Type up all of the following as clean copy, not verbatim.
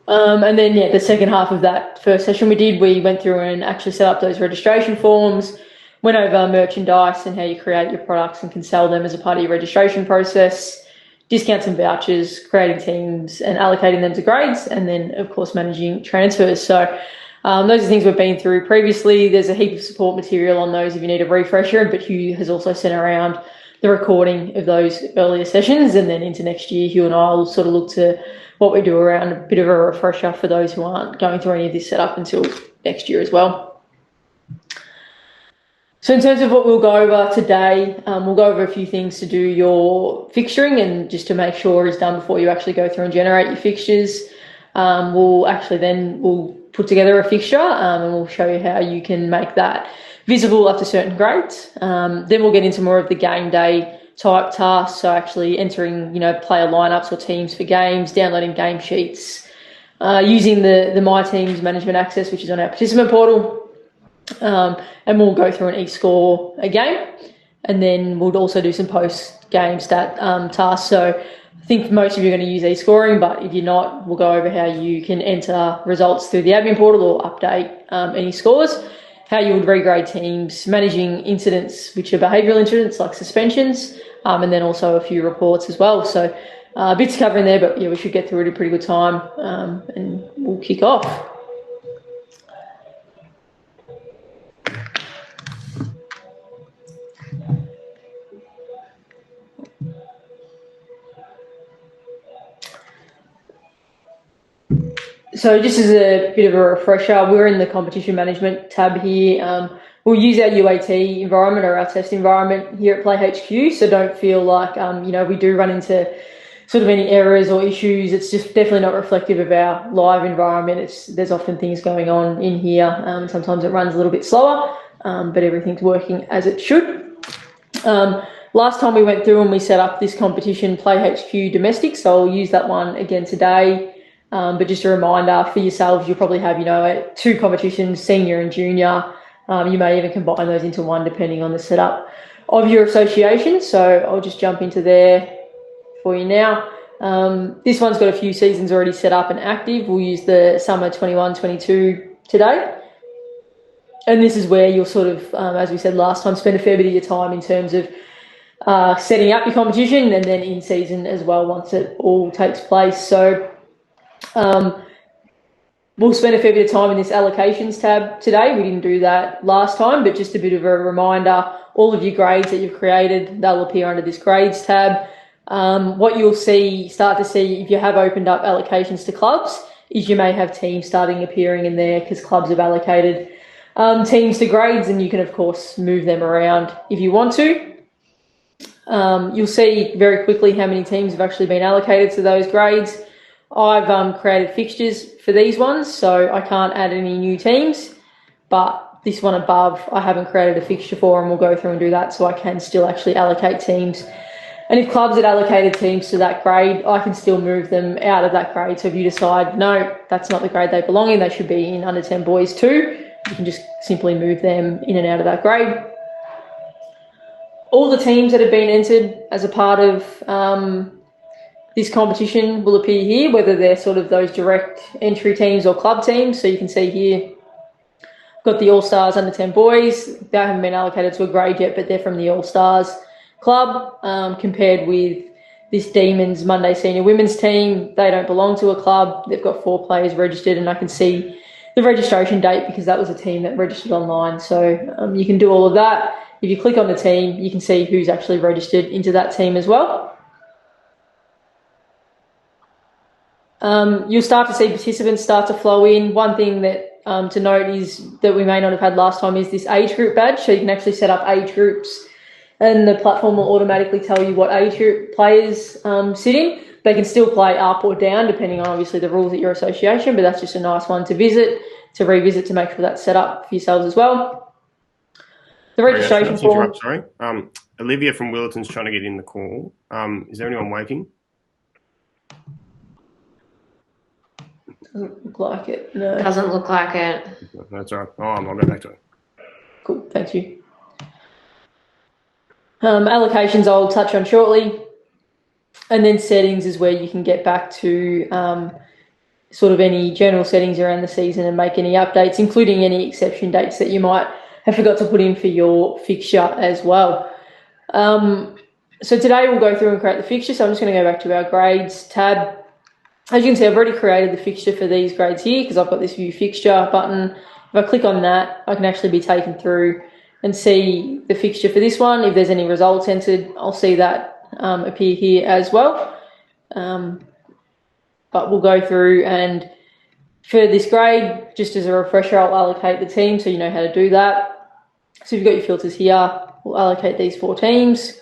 And then, yeah, the second half of that first session we went through and actually set up those registration forms, went over merchandise and how you create your products and can sell them as a part of your registration process, discounts and vouchers, creating teams and allocating them to grades, and then, of course, managing transfers. So those are things we've been through previously. There's a heap of support material on those if you need a refresher, but Hugh has also sent around the recording of those earlier sessions, and then into next year, Hugh and I will sort of look to what we do around a bit of a refresher for those who aren't going through any of this setup until next year as well. So in terms of what we'll go over today, we'll go over a few things to do your fixturing and just to make sure is done before you actually go through and generate your fixtures. We'll put together a fixture and we'll show you how you can make that visible up to certain grades. Then we'll get into more of the game day type tasks, so actually entering, player lineups or teams for games, downloading game sheets, using the My Teams management access, which is on our participant portal, and we'll go through and e-score a game, and then we'll also do some post-game stat tasks. So I think most of you are going to use e-scoring, but if you're not, we'll go over how you can enter results through the admin portal or update any scores, how you would regrade teams, managing incidents, which are behavioural incidents like suspensions, and then also a few reports as well. So bits covering there, but yeah, we should get through it in a pretty good time, and we'll kick off. So just as a bit of a refresher, we're in the competition management tab here. We'll use our UAT environment or our test environment here at PlayHQ, so don't feel like, we do run into sort of any errors or issues. It's just definitely not reflective of our live environment. There's often things going on in here. Sometimes it runs a little bit slower, but everything's working as it should. Last time we went through and we set up this competition, PlayHQ Domestic, so I'll use that one again today. But just a reminder for yourselves, you'll probably have, two competitions, senior and junior. You may even combine those into one depending on the setup of your association. So I'll just jump into there for you now. This one's got a few seasons already set up and active. We'll use the summer 21-22 today. And this is where you'll sort of, as we said last time, spend a fair bit of your time in terms of setting up your competition and then in season as well once it all takes place. So we'll spend a fair bit of time in this allocations tab today. We didn't do that last time, but just a bit of a reminder, all of your grades that you've created, they'll appear under this grades tab. What you'll start to see if you have opened up allocations to clubs is you may have teams starting appearing in there because clubs have allocated teams to grades, and you can of course move them around if you want to. You'll see very quickly how many teams have actually been allocated to those grades. I've created fixtures for these ones, so I can't add any new teams, but this one above, I haven't created a fixture for, and we'll go through and do that, so I can still actually allocate teams. And if clubs had allocated teams to that grade, I can still move them out of that grade. So if you decide, no, that's not the grade they belong in, they should be in under 10 boys too, you can just simply move them in and out of that grade. All the teams that have been entered as a part of this competition will appear here, whether they're sort of those direct entry teams or club teams. So you can see here, got the All-Stars under 10 boys. They haven't been allocated to a grade yet, but they're from the All-Stars club, compared with this Demons Monday Senior Women's team. They don't belong to a club. They've got 4 players registered, and I can see the registration date because that was a team that registered online. So you can do all of that. If you click on the team, you can see who's actually registered into that team as well. You'll start to see participants start to flow in. One thing that to note is that we may not have had last time is this age group badge. So you can actually set up age groups and the platform will automatically tell you what age group players sit in. They can still play up or down depending on obviously the rules at your association, but that's just a nice one to revisit to make sure that's set up for yourselves as well. The registration form. Sorry. Olivia from Willetton's trying to get in the call. Is there anyone waiting? Doesn't look like it, no. Doesn't look like it. That's all right. I'll go back to it. Cool, thank you. Allocations I'll touch on shortly. And then settings is where you can get back to sort of any general settings around the season and make any updates, including any exception dates that you might have forgot to put in for your fixture as well. So today we'll go through and create the fixture. So I'm just going to go back to our grades tab. As you can see, I've already created the fixture for these grades here because I've got this view fixture button. If I click on that, I can actually be taken through and see the fixture for this one. If there's any results entered, I'll see that appear here as well. But we'll go through, and for this grade, just as a refresher, I'll allocate the team so you know how to do that. So you've got your filters here. We'll allocate these 4 teams.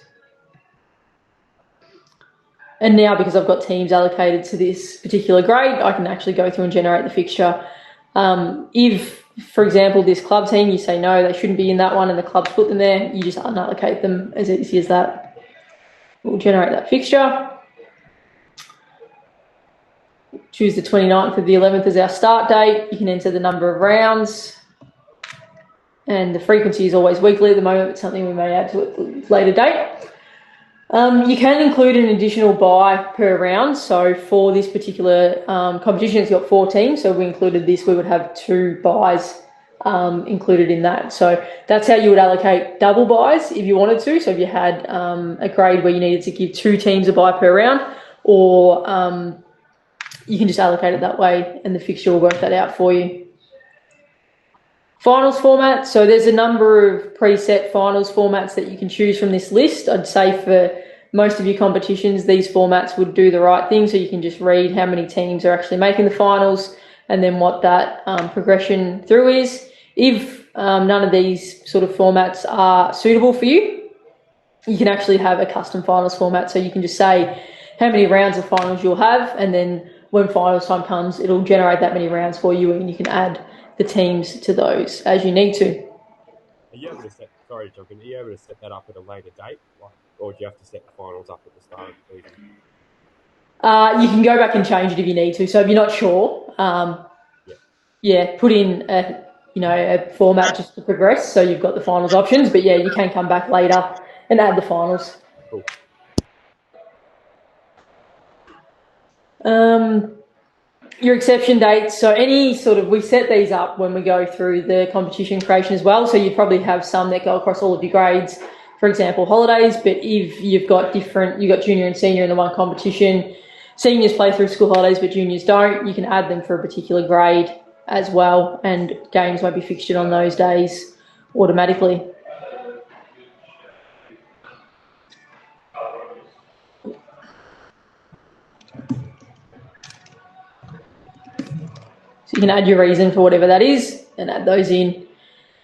And now, because I've got teams allocated to this particular grade, I can actually go through and generate the fixture. If, for example, this club team, you say no, they shouldn't be in that one, and the club's put them there, you just unallocate them, as easy as that. We'll generate that fixture. Choose the 29th of the 11th as our start date. You can enter the number of rounds. And the frequency is always weekly at the moment, but something we may add to it at a later date. You can include an additional bye per round. So for this particular competition, it's got 4 teams. So if we included this, we would have 2 byes included in that. So that's how you would allocate double byes if you wanted to. So if you had a grade where you needed to give 2 teams a bye per round, or you can just allocate it that way and the fixture will work that out for you. Finals format. So there's a number of preset finals formats that you can choose from this list. I'd say for most of your competitions, these formats would do the right thing. So you can just read how many teams are actually making the finals and then what that progression through is. If none of these sort of formats are suitable for you, you can actually have a custom finals format. So you can just say how many rounds of finals you'll have, and then when finals time comes, it'll generate that many rounds for you, and you can add the teams to those as you need to. Are you able to set, sorry, Jonathan, are you able to set that up at a later date? Or do you have to set the finals up at the start of the season? You can go back and change it if you need to. So if you're not sure, put in a format just to progress. So you've got the finals options, but yeah, you can come back later and add the finals. Cool. Your exception dates, so any sort of, we set these up when we go through the competition creation as well, so you probably have some that go across all of your grades, for example holidays, but if you've got junior and senior in the one competition, seniors play through school holidays but juniors don't, you can add them for a particular grade as well, and games won't be fixtured on those days automatically. So you can add your reason for whatever that is and add those in.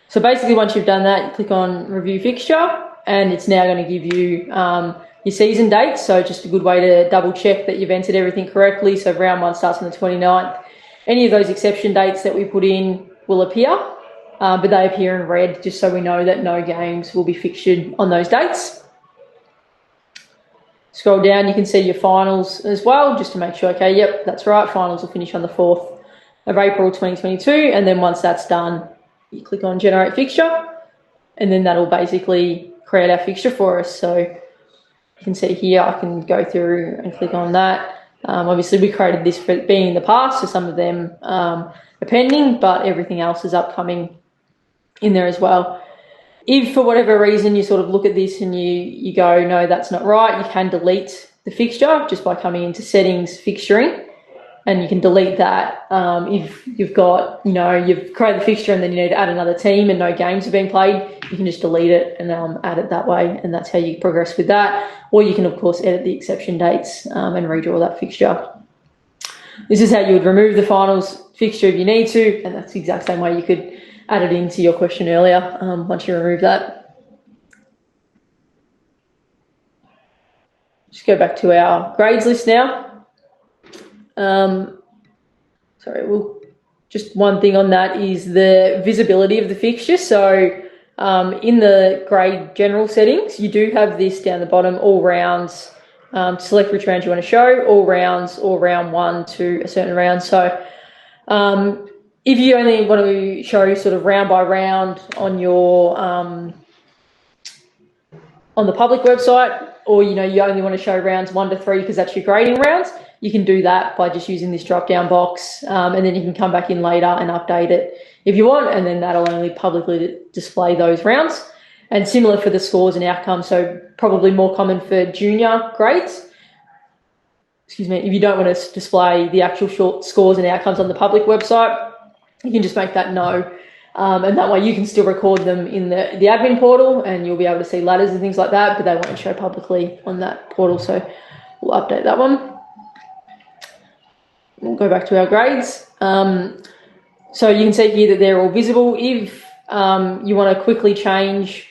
So basically once you've done that, you click on review fixture and it's now going to give you your season dates. So just a good way to double check that you've entered everything correctly. So round 1 starts on the 29th. Any of those exception dates that we put in will appear, but they appear in red just so we know that no games will be fixtured on those dates. Scroll down, you can see your finals as well, just to make sure, okay, yep, that's right, finals will finish on the 4th of April 2022, and then once that's done, you click on generate fixture, and then that'll basically create our fixture for us. So you can see here, I can go through and click on that. Obviously we created this for being in the past, so some of them are pending, but everything else is upcoming in there as well. If for whatever reason you sort of look at this and you go, no, that's not right, you can delete the fixture just by coming into settings, fixturing, and you can delete that. If you've got, you've created the fixture and then you need to add another team and no games have been played, you can just delete it and add it that way, and that's how you progress with that. Or you can, of course, edit the exception dates and redraw that fixture. This is how you would remove the finals fixture if you need to, and that's the exact same way you could add it into your question earlier once you remove that. Just go back to our grades list now. Just one thing on that is the visibility of the fixture. So in the grade general settings, you do have this down the bottom, all rounds, to select which rounds you want to show, all rounds or round 1 to a certain round. So if you only want to show sort of round by round on your on the public website, or you only want to show rounds 1 to 3 because that's your grading rounds, you can do that by just using this drop-down box, and then you can come back in later and update it if you want, and then that'll only publicly display those rounds. And similar for the scores and outcomes, so probably more common for junior grades. Excuse me, if you don't want to display the actual short scores and outcomes on the public website, you can just make that no. And that way you can still record them in the admin portal, and you'll be able to see ladders and things like that, but they won't show publicly on that portal. So we'll update that one. We'll go back to our grades. So you can see here that they're all visible. If you want to quickly change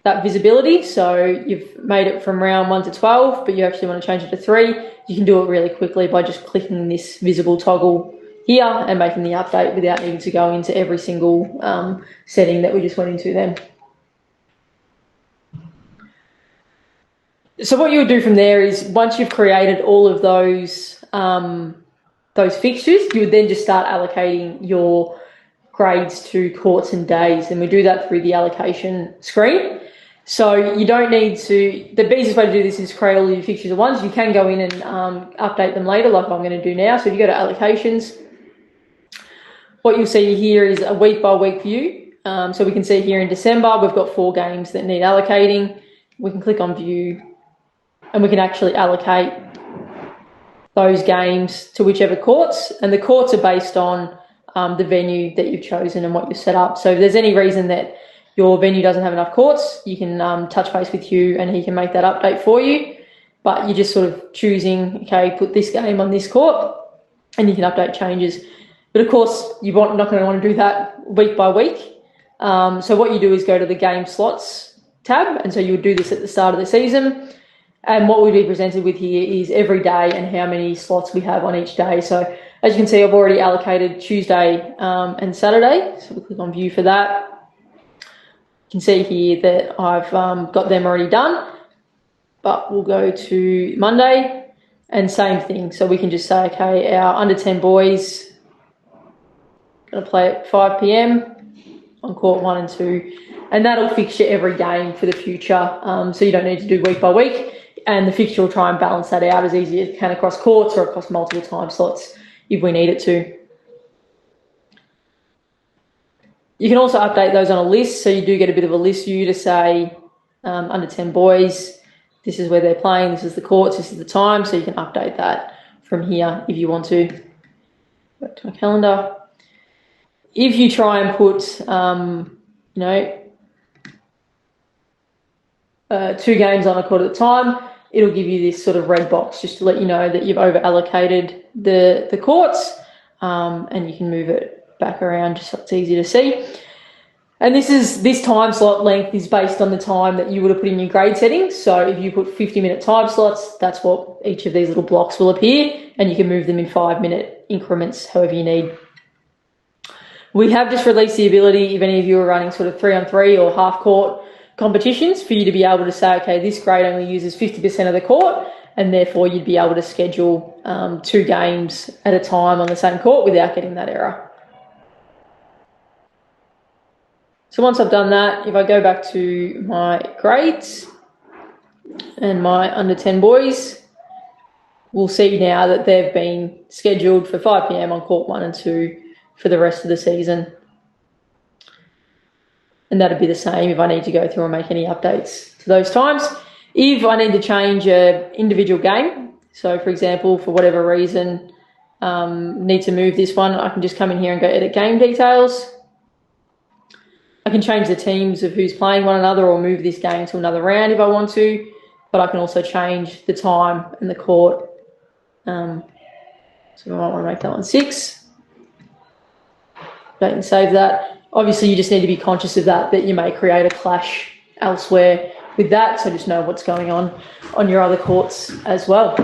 that visibility, so you've made it from round 1 to 12, but you actually want to change it to 3, you can do it really quickly by just clicking this visible toggle here and making the update without needing to go into every single setting that we just went into then. So what you would do from there is, once you've created all of those fixtures, you would then just start allocating your grades to courts and days, and we do that through the allocation screen. So you don't need to, the easiest way to do this is create all your fixtures at once. You can go in and update them later, like I'm going to do now. So if you go to allocations, what you'll see here is a week by week view. So we can see here in December, we've got 4 games that need allocating. We can click on view and we can actually allocate those games to whichever courts. And the courts are based on the venue that you've chosen and what you've set up. So if there's any reason that your venue doesn't have enough courts, you can touch base with Hugh and he can make that update for you. But you're just sort of choosing, okay, put this game on this court, and you can update changes. But of course, you're not going to want to do that week by week. So what you do is go to the game slots tab. And so you would do this at the start of the season. And what we'd be presented with here is every day and how many slots we have on each day. So as you can see, I've already allocated Tuesday and Saturday. So we'll click on view for that. You can see here that I've got them already done, but we'll go to Monday and same thing. So we can just say, okay, our under 10 boys going to play at 5 p.m. on court 1 and 2, and that'll fixture every game for the future. So you don't need to do week by week, and the fixture will try and balance that out as easy as it can across courts or across multiple time slots if we need it to. You can also update those on a list, so you do get a bit of a list view to say under 10 boys, this is where they're playing, this is the courts, this is the time, so you can update that from here if you want to. Back to my calendar. If you try and put, 2 games on a court at a time, it'll give you this sort of red box just to let you know that you've over allocated the courts, and you can move it back around just so it's easy to see. And this time slot length is based on the time that you would have put in your grade settings. So if you put 50-minute time slots, that's what each of these little blocks will appear, and you can move them in 5-minute increments, however you need. We have just released the ability, if any of you are running sort of 3-on-3 or half court competitions, for you to be able to say, okay, this grade only uses 50% of the court, and therefore you'd be able to schedule 2 games at a time on the same court without getting that error. So once I've done that, if I go back to my grades and my under 10 boys, we'll see now that they've been scheduled for 5 p.m. on court 1 and 2 for the rest of the season. And that'd be the same if I need to go through and make any updates to those times. If I need to change an individual game, so for example, for whatever reason, need to move this one, I can just come in here and go edit game details. I can change the teams of who's playing one another or move this game to another round if I want to, but I can also change the time and the court. So I might want to make that one 6. Update and save that. Obviously, you just need to be conscious of that you may create a clash elsewhere with that, so just know what's going on your other courts as well.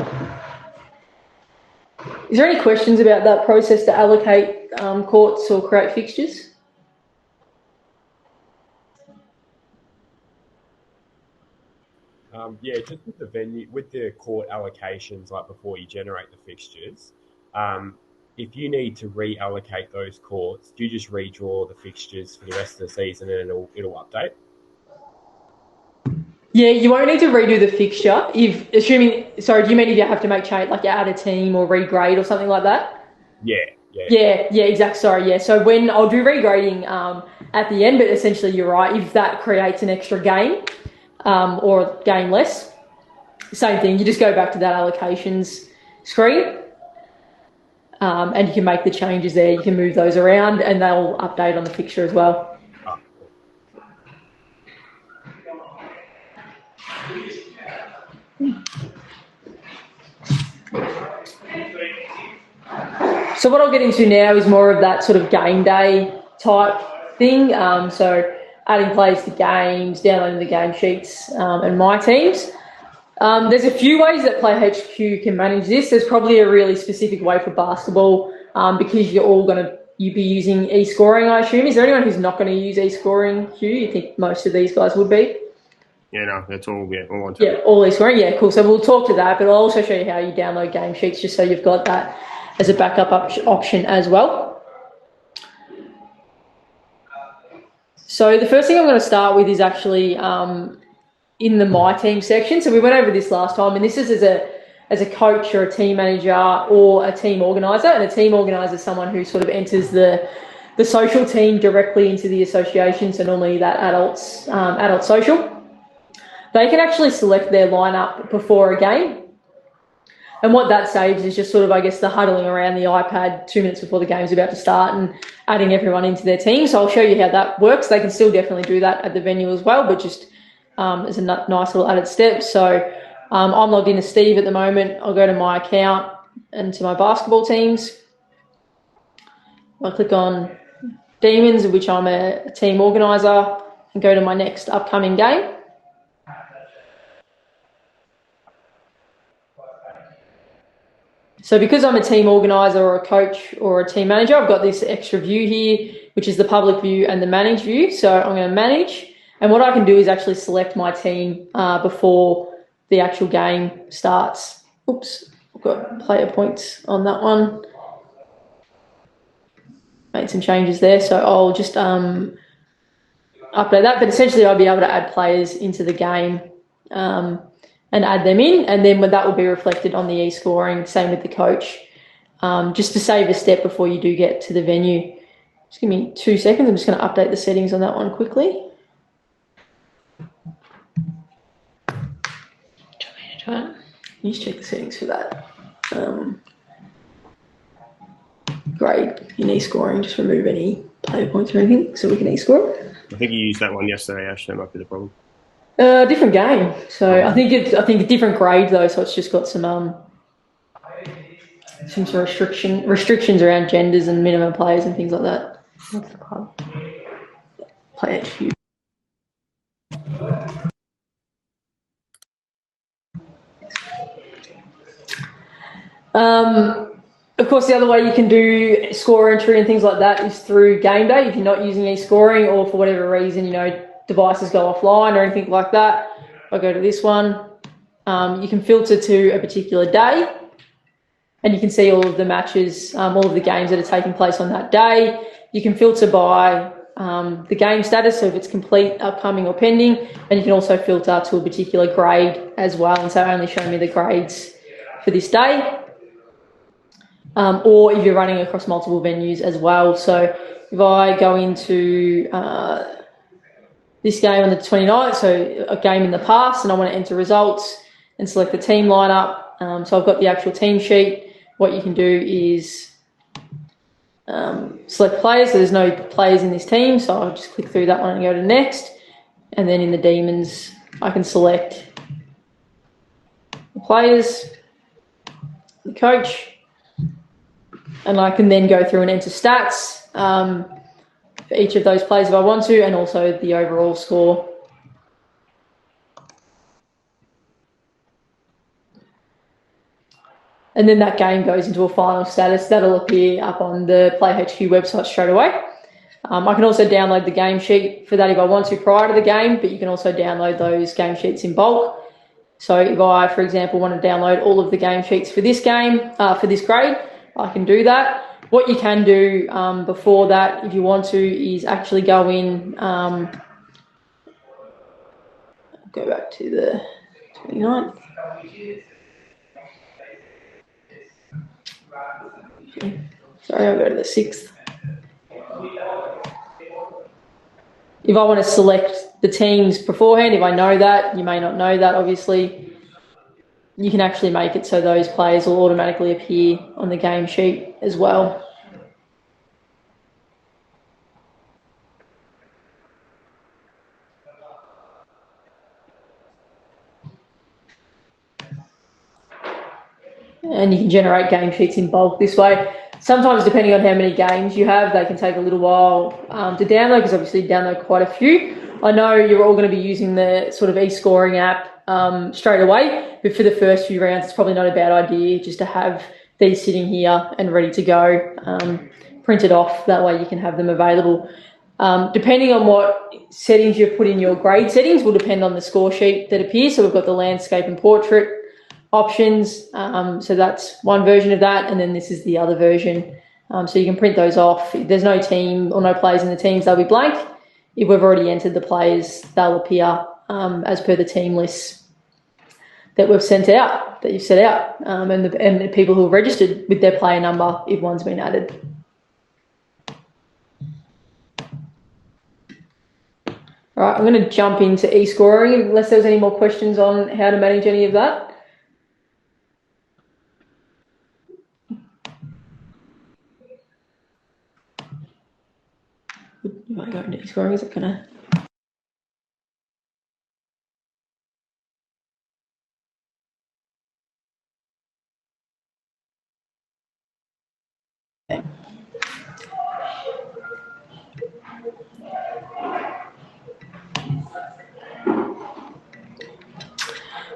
Is there any questions about that process to allocate courts or create fixtures? Just with the venue, with the court allocations, like before you generate the fixtures, if you need to reallocate those courts, do you just redraw the fixtures for the rest of the season and it'll update? Yeah, you won't need to redo the fixture do you mean if you have to make change, like you add a team or regrade or something like that? Yeah. Yeah, exactly. Sorry, yeah. So when I'll do regrading at the end, but essentially you're right. If that creates an extra game or game less, same thing. You just go back to that allocations screen and you can make the changes there. You can move those around and they'll update on the fixture as well. So what I'll get into now is more of that sort of game day type thing. So adding players to games, downloading the game sheets, and my teams. There's a few ways that PlayHQ can manage this. There's probably a really specific way for basketball because you'd be using e-scoring, I assume. Is there anyone who's not going to use e-scoring, Hugh? You think most of these guys would be? Yeah, no, that's all on top. Yeah, all e-scoring. Yeah, cool. So we'll talk to that, but I'll also show you how you download game sheets just so you've got that as a backup option as well. So the first thing I'm going to start with is actually in the My Team section. So we went over this last time, and this is as a coach or a team manager or a team organizer. And a team organizer is someone who sort of enters the social team directly into the association. So normally that adult social. They can actually select their lineup before a game. And what that saves is just sort of, I guess, the huddling around the iPad 2 minutes before the game's about to start and adding everyone into their team. So I'll show you how that works. They can still definitely do that at the venue as well, but just as a nice little added step. So I'm logged in as Steve at the moment. I'll go to my account and to my basketball teams. I'll click on Demons, of which I'm a team organizer, and go to my next upcoming game. So because I'm a team organizer or a coach or a team manager, I've got this extra view here, which is the public view and the manage view. So I'm going to manage. And what I can do is actually select my team before the actual game starts. Oops, I've got player points on that one. Made some changes there. So I'll just update that. But essentially I'll be able to add players into the game and add them in, and then that will be reflected on the e-scoring, same with the coach, just to save a step before you do get to the venue. Just give me 2 seconds. I'm just going to update the settings on that one quickly. You just check the settings for that. Grade in e-scoring, just remove any player points or anything so we can e-score. I think you used that one yesterday, Ash. That might be the problem. Different game. So I think a different grade though. So it's just got some restrictions around genders and minimum players and things like that. What's the club? PlayHQ. Of course, the other way you can do score entry and things like that is through game day. If you're not using e-scoring or for whatever reason, devices go offline or anything like that, I'll go to this one. You can filter to a particular day and you can see all of the matches, all of the games that are taking place on that day. You can filter by the game status, so if it's complete, upcoming or pending, and you can also filter to a particular grade as well, and so only show me the grades for this day. Or if you're running across multiple venues as well. So if I go into this game on the 29th, so a game in the past, and I want to enter results and select the team lineup. So I've got the actual team sheet. What you can do is select players. So there's no players in this team, so I'll just click through that one and go to next. And then in the Demons, I can select the players, the coach, and I can then go through and enter stats for each of those players if I want to, and also the overall score. And then that game goes into a final status. That'll appear up on the PlayHQ website straight away. I can also download the game sheet for that if I want to prior to the game, but you can also download those game sheets in bulk. So if I, for example, want to download all of the game sheets for this game, for this grade, I can do that. What you can do before that, if you want to, is actually go in, I've go back to the 29th. Sorry, I'll go to the 6th. If I want to select the teams beforehand, if I know that, you may not know that, obviously, you can actually make it so those players will automatically appear on the game sheet as well. And you can generate game sheets in bulk this way. Sometimes, depending on how many games you have, they can take a little while to download, because obviously you download quite a few. I know you're all going to be using the sort of e-scoring app straight away, but for the first few rounds, it's probably not a bad idea just to have these sitting here and ready to go, printed off. That way you can have them available. Depending on what settings you've put in your grade settings will depend on the score sheet that appears. So we've got the landscape and portrait options. So that's one version of that, and then this is the other version. So you can print those off. If there's no team or no players in the teams, they'll be blank. If we've already entered the players, they'll appear as per the team lists that we've sent out, that you've set out, and the people who have registered with their player number if one's been added. All right, I'm going to jump into e-scoring unless there's any more questions on how to manage any of that. If I go into e-scoring, is it going to...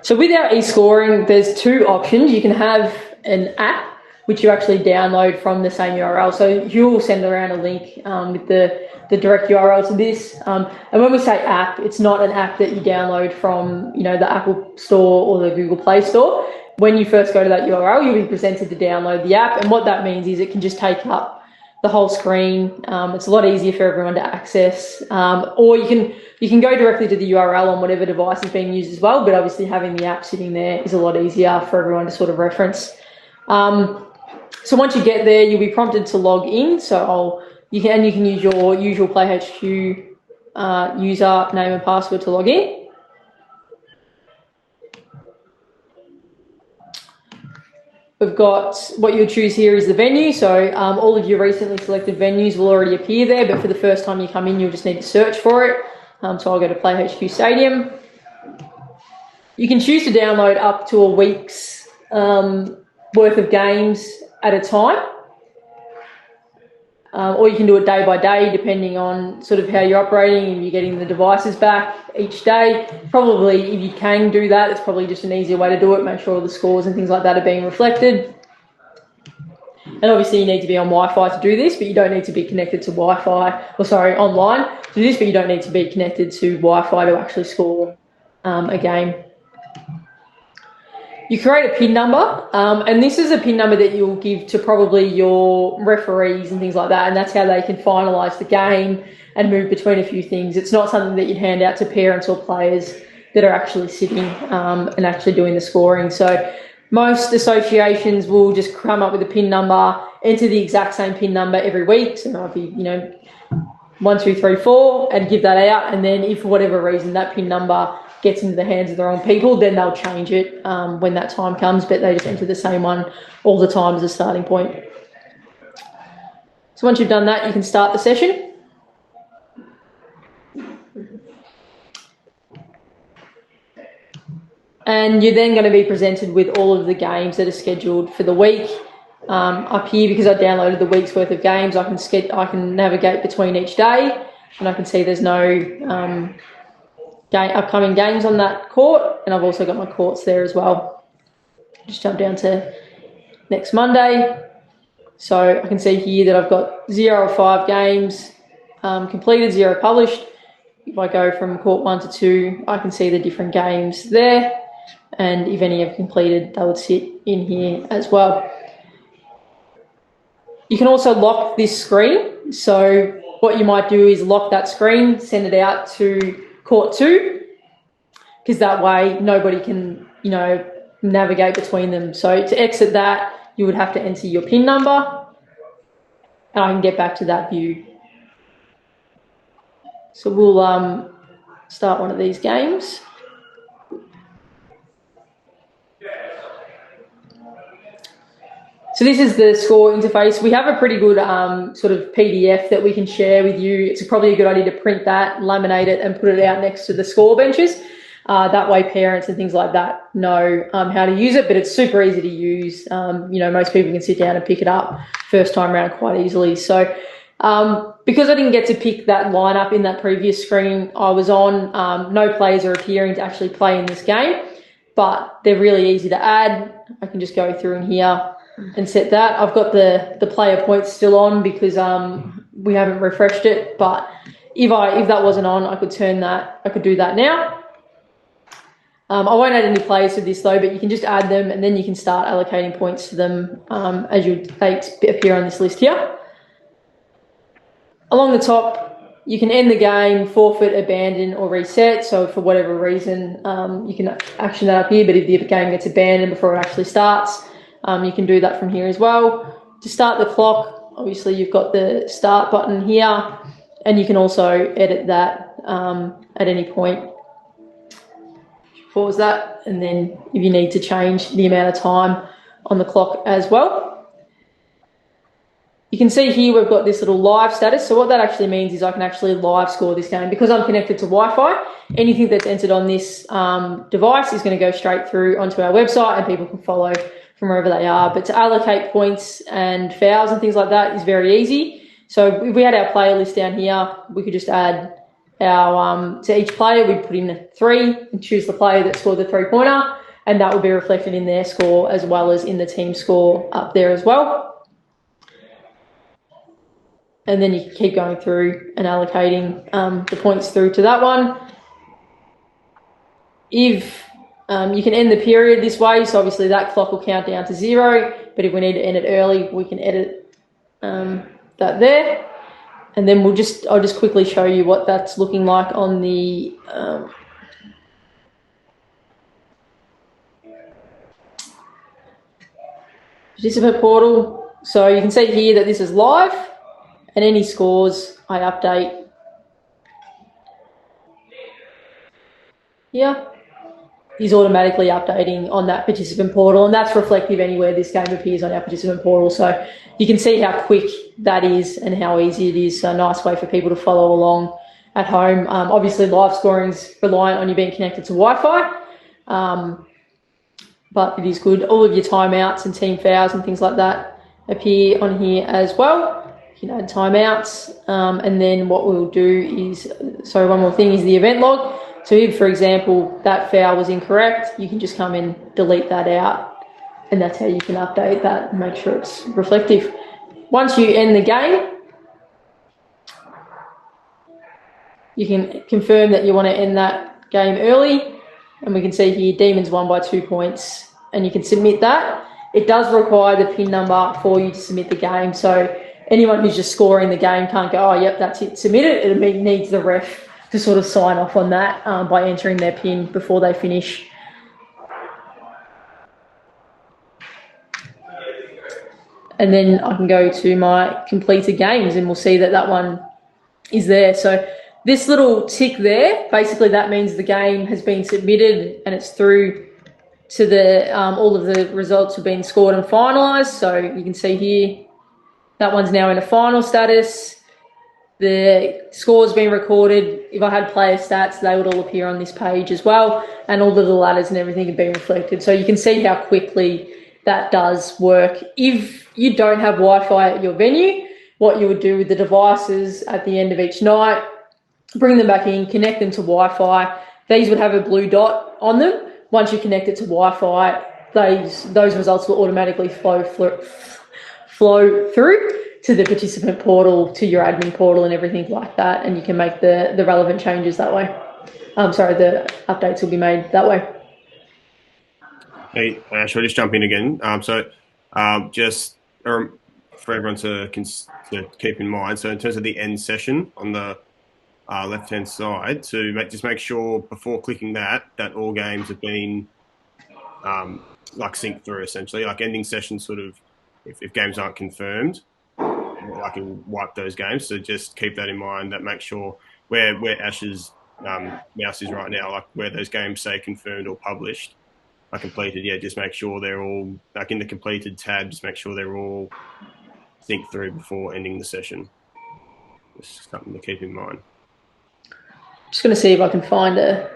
So with our e-scoring, there's two options. You can have an app, which you actually download from the same URL. So you'll send around a link with the direct URL to this. And when we say app, it's not an app that you download from, the Apple Store or the Google Play Store. When you first go to that URL, you'll be presented to download the app. And what that means is it can just take up the whole screen. It's a lot easier for everyone to access. Or you can go directly to the URL on whatever device is being used as well, but obviously having the app sitting there is a lot easier for everyone to sort of reference. So once you get there, you'll be prompted to log in. So you can use your usual PlayHQ user name and password to log in. We've got what you'll choose here is the venue. So all of your recently selected venues will already appear there, but for the first time you come in, you'll just need to search for it. So I'll go to PlayHQ Stadium. You can choose to download up to a week's worth of games at a time. Or you can do it day by day, depending on sort of how you're operating and you're getting the devices back each day. Probably, if you can do that, it's probably just an easier way to do it. Make sure all the scores and things like that are being reflected. And obviously you need to be on Wi-Fi to do this, but you don't need to be connected to online to do this, but you don't need to be connected to Wi-Fi to actually score a game. You create a PIN number, and this is a PIN number that you'll give to probably your referees and things like that, and that's how they can finalise the game and move between a few things. It's not something that you'd hand out to parents or players that are actually sitting and actually doing the scoring. So most associations will just come up with a PIN number, enter the exact same PIN number every week. So it might be, 1, 2, 3, 4, and give that out. And then if for whatever reason that PIN number gets into the hands of the wrong people, then they'll change it when that time comes, but they just enter the same one all the time as a starting point. So once you've done that, you can start the session. And you're then going to be presented with all of the games that are scheduled for the week. Up here, because I downloaded the week's worth of games, I can navigate between each day, and I can see there's no upcoming games on that court, and I've also got my courts there as well. Just jump down to next Monday. So I can see here that I've got 0 of 5 games completed, 0 published. If I go from court 1 to 2, I can see the different games there, and if any have completed, they would sit in here as well. You can also lock this screen. So what you might do is lock that screen, send it out to court 2, because that way nobody can, navigate between them. So to exit that, you would have to enter your PIN number, and I can get back to that view. So we'll start one of these games. So this is the score interface. We have a pretty good sort of PDF that we can share with you. It's probably a good idea to print that, laminate it, and put it out next to the score benches. That way parents and things like that know how to use it, but it's super easy to use. Most people can sit down and pick it up first time around quite easily. So because I didn't get to pick that lineup in that previous screen I was on, no players are appearing to actually play in this game, but they're really easy to add. I can just go through in here and set that. I've got the player points still on because we haven't refreshed it, but if that wasn't on, I could do that now. I won't add any players to this though, but you can just add them and then you can start allocating points to them as they appear on this list here. Along the top, you can end the game, forfeit, abandon, or reset. So for whatever reason, you can action that up here, but if the game gets abandoned before it actually starts, you can do that from here as well. To start the clock, obviously you've got the start button here, and you can also edit that at any point. Pause that, and then if you need to change the amount of time on the clock as well. You can see here we've got this little live status. So what that actually means is I can actually live score this game. Because I'm connected to Wi-Fi, anything that's entered on this device is going to go straight through onto our website and people can follow from wherever they are. But to allocate points and fouls and things like that is very easy. So if we had our player list down here, we could just add our to each player, we'd put in a 3 and choose the player that scored the 3-pointer, and that would be reflected in their score as well as in the team score up there as well. And then you can keep going through and allocating the points through to that one. If you can end the period this way, so obviously that clock will count down to 0, but if we need to end it early, we can edit that there. And then I'll just quickly show you what that's looking like on the participant portal. So you can see here that this is live, and any scores I update here is automatically updating on that participant portal, and that's reflective anywhere this game appears on our participant portal. So you can see how quick that is and how easy it is. So a nice way for people to follow along at home. Obviously, live scoring is reliant on you being connected to Wi-Fi, but it is good. All of your timeouts and team fouls and things like that appear on here as well. You can add timeouts, and then what we'll do is, one more thing is the event log. So if, for example, that foul was incorrect, you can just come and delete that out, and that's how you can update that and make sure it's reflective. Once you end the game, you can confirm that you want to end that game early, and we can see here Demons won by 2 points, and you can submit that. It does require the PIN number for you to submit the game, so anyone who's just scoring the game can't go, oh, yep, that's it, submit it. It needs the ref to sort of sign off on that by entering their PIN before they finish. And then I can go to my completed games and we'll see that that one is there. So this little tick there, basically that means the game has been submitted and it's through to the, all of the results have been scored and finalised. So you can see here, that one's now in a final status. The score's been recorded. If I had player stats, they would all appear on this page as well, and all of the ladders and everything have been reflected. So you can see how quickly that does work. If you don't have Wi-Fi at your venue, what you would do with the devices at the end of each night, bring them back in, connect them to Wi-Fi. These would have a blue dot on them. Once you connect it to Wi-Fi, those results will automatically flow through to the participant portal, to your admin portal and everything like that, and you can make the relevant changes that way. The updates will be made that way. Hey, shall I just jump in again? Just for everyone to keep in mind, so in terms of the end session on the left-hand side to just make sure before clicking that all games have been like synced through, essentially, like ending sessions sort of, if games aren't confirmed, like it'll wipe those games. So just keep that in mind. That makes sure where Ash's mouse is right now, like where those games say confirmed or published, are completed. Yeah, just make sure they're all like in the completed tab. Just make sure they're all synced through before ending the session. Just something to keep in mind. Just going to see if I can find a.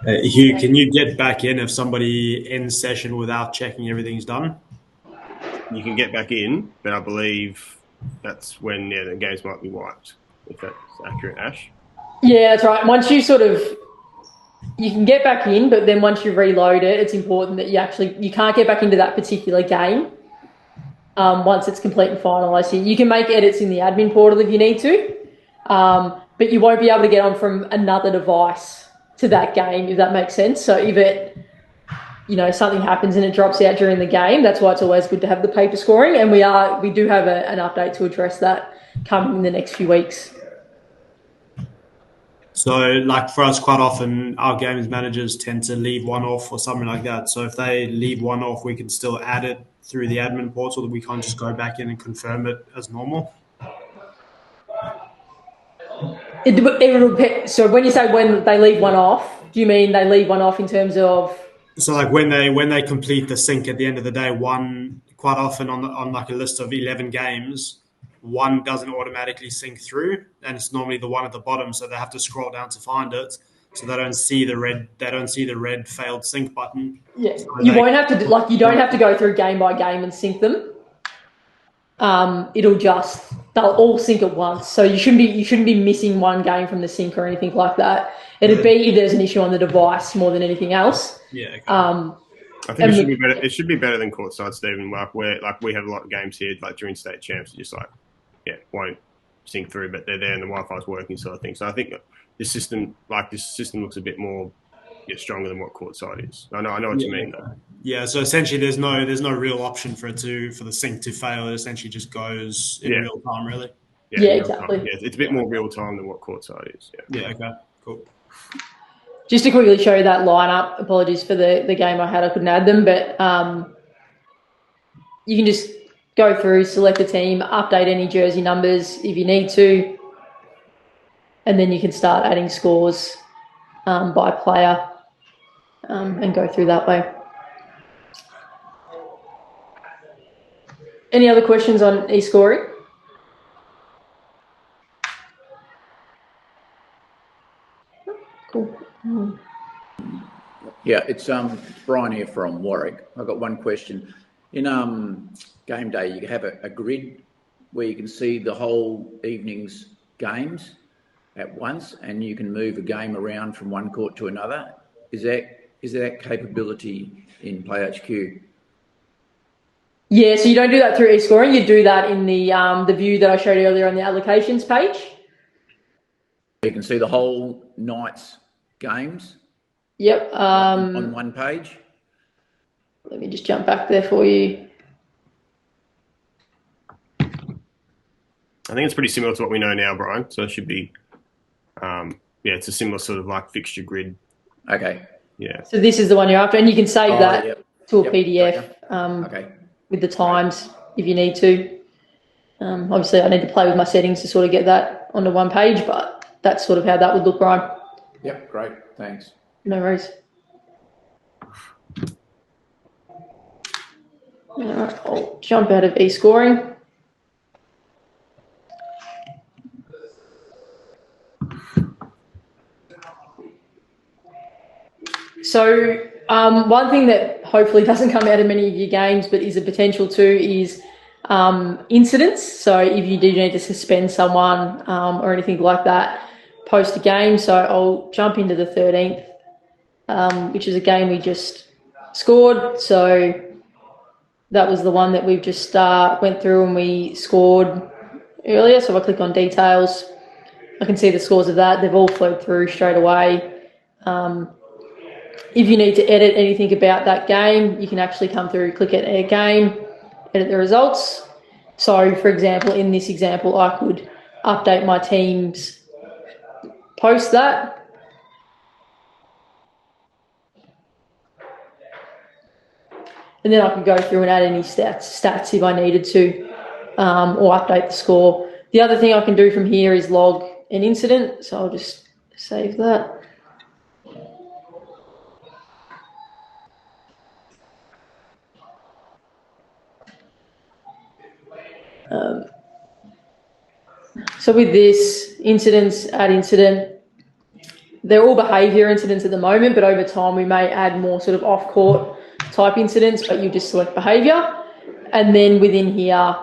Hugh, can you get back in if somebody ends session without checking everything's done? You can get back in, but I believe that's when the games might be wiped, if that's accurate, Ash. Yeah, that's right. Once you you can get back in, but then once you reload it, it's important that you can't get back into that particular game once it's complete and finalised. You can make edits in the admin portal if you need to, but you won't be able to get on from another device to that game, if that makes sense. So if something happens and it drops out during the game, that's why it's always good to have the paper scoring. And we do have an update to address that coming in the next few weeks. So, like for us, quite often our games managers tend to leave one off or something like that. So if they leave one off, we can still add it through the admin portal. That we can't just go back in and confirm it as normal. So when you say when they leave one off, do you mean they leave one off in terms of? So like when they complete the sync at the end of the day, one quite often on like a list of 11 games, one doesn't automatically sync through, and it's normally the one at the bottom, so they have to scroll down to find it. So they don't see the red failed sync button. Yeah, so you won't have to you don't have to go through game by game and sync them. They'll all sync at once, so you shouldn't be missing one game from the sync or anything like that. It'd be if there's an issue on the device more than anything else. Yeah. Okay. I think it should be better. It should be better than courtside, Stephen. Like we have a lot of games here, like during state champs, just won't sync through, but they're there and the Wi-Fi's working, sort of thing. So I think this system looks a bit more stronger than what courtside is. I know what you mean though. Yeah, so essentially there's no real option for the sync to fail. It essentially just goes in real time, really. Yeah, exactly. Yeah, it's a bit more real time than what courtside is. Yeah. Okay. Cool. Just to quickly show you that lineup. Apologies for the game I had. I couldn't add them, but you can just go through, select a team, update any jersey numbers if you need to, and then you can start adding scores by player and go through that way. Any other questions on e-scoring? Cool. Yeah, it's Brian here from Warwick. I've got one question. In game day, you have a grid where you can see the whole evening's games at once, and you can move a game around from one court to another. Is that capability in PlayHQ? Yeah, so you don't do that through e-scoring. You do that in the view that I showed you earlier on the allocations page. You can see the whole night's games. Yep. On one page. Let me just jump back there for you. I think it's pretty similar to what we know now, Brian. So it should be, it's a similar sort of like fixture grid. Okay. Yeah. So this is the one you're after, and you can save that to a PDF with the times if you need to. Obviously, I need to play with my settings to sort of get that onto one page, but that's sort of how that would look, Brian. Yep, great. Thanks. No worries. All right, I'll jump out of e-scoring. So one thing that hopefully doesn't come out of many of your games but is a potential too is incidents. So if you do need to suspend someone or anything like that post a game. So I'll jump into the 13th, which is a game we just scored. So that was the one that we've just went through and we scored earlier. So if I click on details, I can see the scores of that. They've all flowed through straight away. If you need to edit anything about that game, you can actually come through, click at Add Game, edit the results. So, for example, in this example, I could update my teams post that. And then I can go through and add any stats if I needed to, or update the score. The other thing I can do from here is log an incident. So I'll just save that. So with this, incidents, add incident, they're all behaviour incidents at the moment, but over time we may add more sort of off-court type incidents, but you just select behaviour. And then within here,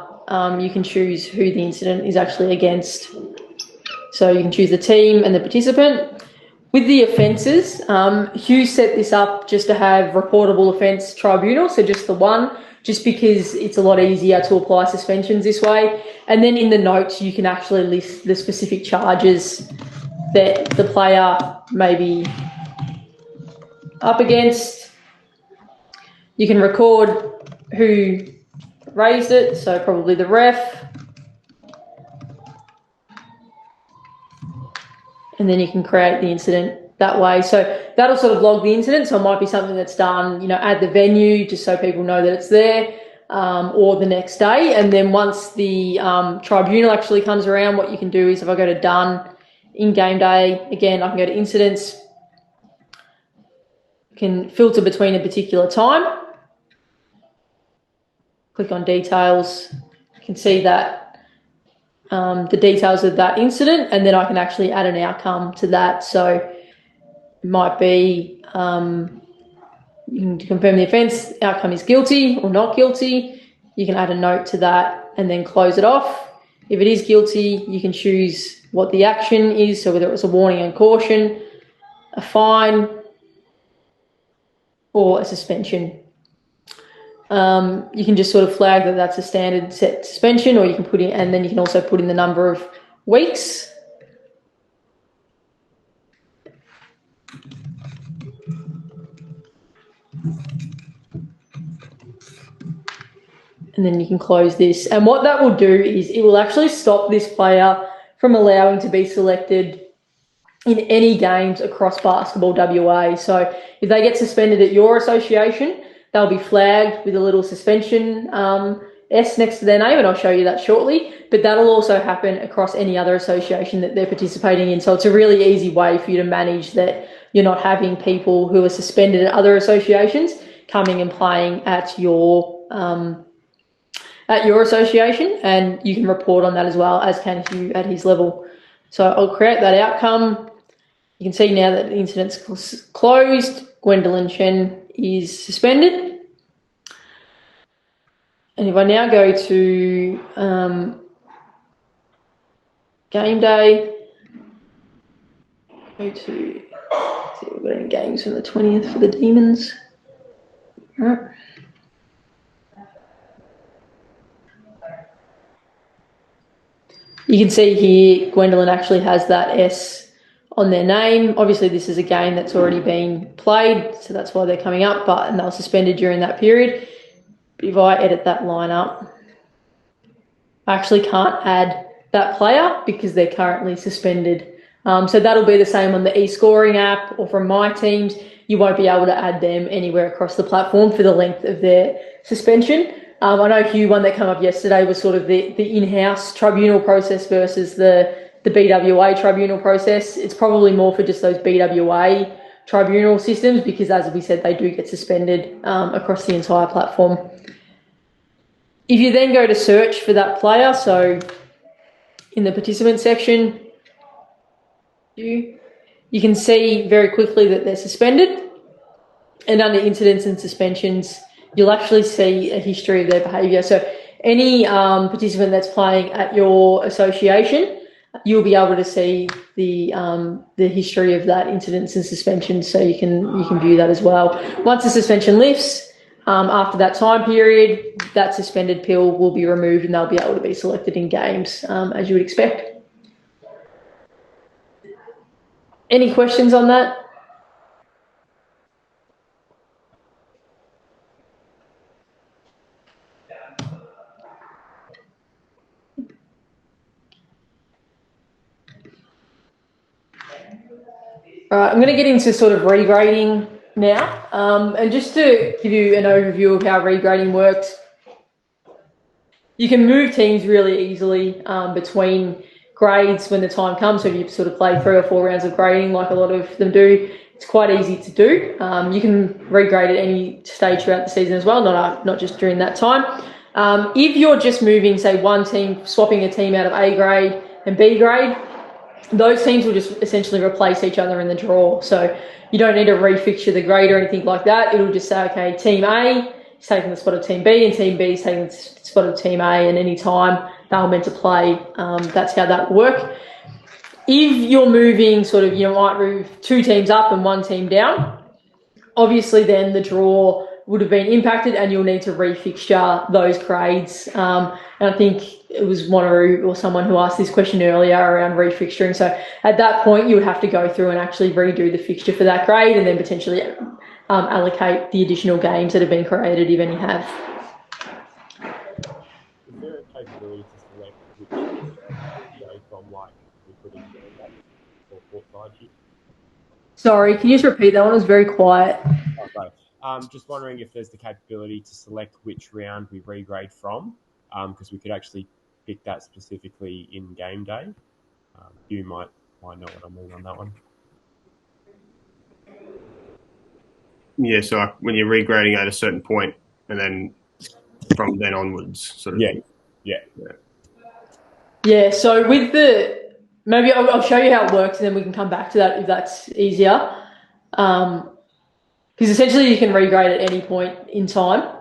you can choose who the incident is actually against. So you can choose the team and the participant. With the offences, Hugh set this up just to have reportable offence tribunal, so just the one, just because it's a lot easier to apply suspensions this way. And then in the notes, you can actually list the specific charges that the player may be up against. You can record who raised it, so probably the ref. And then you can create the incident that way. So that'll sort of log the incident. So it might be something that's done, at the venue, just so people know that it's there, or the next day. And then once the tribunal actually comes around, what you can do is if I go to done in game day, again, I can go to incidents, can filter between a particular time, click on details, you can see that the details of that incident, and then I can actually add an outcome to that. So it might be you can confirm the offence, outcome is guilty or not guilty. You can add a note to that and then close it off. If it is guilty, you can choose what the action is, so whether it was a warning and caution, a fine, or a suspension. You can just sort of flag that that's a standard set suspension, or you can put in, and then you can also put in the number of weeks. And then you can close this. And what that will do is it will actually stop this player from allowing to be selected in any games across basketball WA. So if they get suspended at your association, they'll be flagged with a little suspension S next to their name, and I'll show you that shortly. But that'll also happen across any other association that they're participating in. So it's a really easy way for you to manage that you're not having people who are suspended at other associations coming and playing at your association, and you can report on that as well, as can Hugh at his level. So I'll create that outcome. You can see now that the incident's closed. Gwendolyn Chen is suspended. And if I now go to game day, go to, see if we've got any games from the 20th for the Demons. All right. You can see here, Gwendolyn actually has that S on their name. Obviously, this is a game that's already been played, so that's why they're coming up, and they were suspended during that period. But if I edit that line up, I actually can't add that player because they're currently suspended. So that'll be the same on the e-scoring app or from my teams. You won't be able to add them anywhere across the platform for the length of their suspension. I know Hugh, one that came up yesterday was sort of the in-house tribunal process versus the BWA tribunal process. It's probably more for just those BWA tribunal systems because, as we said, they do get suspended across the entire platform. If you then go to search for that player, so in the participant section, you can see very quickly that they're suspended. And under incidents and suspensions, you'll actually see a history of their behaviour. So any participant that's playing at your association, you'll be able to see the history of that incidents and suspensions, so you can view that as well. Once the suspension lifts, after that time period, that suspended pill will be removed and they'll be able to be selected in games, as you would expect. Any questions on that? All right, I'm going to get into sort of regrading now. And just to give you an overview of how regrading works, you can move teams really easily between grades when the time comes. So if you sort of play 3 or 4 rounds of grading, like a lot of them do, it's quite easy to do. You can regrade at any stage throughout the season as well, not just during that time. If you're just moving, say, one team, swapping a team out of A grade and B grade, those teams will just essentially replace each other in the draw. So you don't need to refixture the grade or anything like that. It'll just say, okay, team A is taking the spot of team B and team B is taking the spot of team A, and any time they're meant to play, that's how that will work. If you're moving you might move 2 teams up and 1 team down, obviously then the draw would have been impacted and you'll need to refixture those grades. And I think it was Wanneroo or someone who asked this question earlier around refixturing. So at that point, you would have to go through and actually redo the fixture for that grade and then potentially allocate the additional games that have been created, if any have. Is there a capability to select which go from, like, we put in that or court side here? Sorry, can you just repeat that one? It was very quiet. Okay. Just wondering if there's the capability to select which round we regrade from, because we could actually pick that specifically in game day. You might know what I mean on that one. Yeah, so when you're regrading at a certain point, and then from then onwards, sort of. Yeah. So with maybe I'll show you how it works, and then we can come back to that if that's easier. Because essentially you can regrade at any point in time.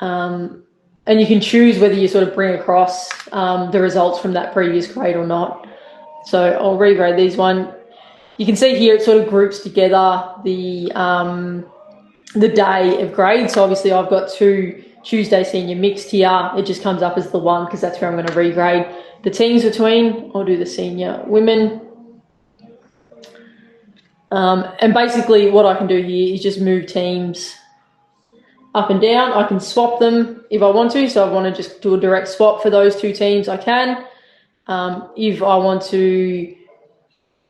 And you can choose whether you sort of bring across the results from that previous grade or not. So I'll regrade these one. You can see here it sort of groups together the day of grade. So obviously I've got 2 Tuesday senior mixed here. It just comes up as the 1 because that's where I'm going to regrade the teams between. I'll do the senior women. And basically what I can do here is just move teams up and down. I can swap them if I want to. So I want to just do a direct swap for those 2 teams, I can. If I want to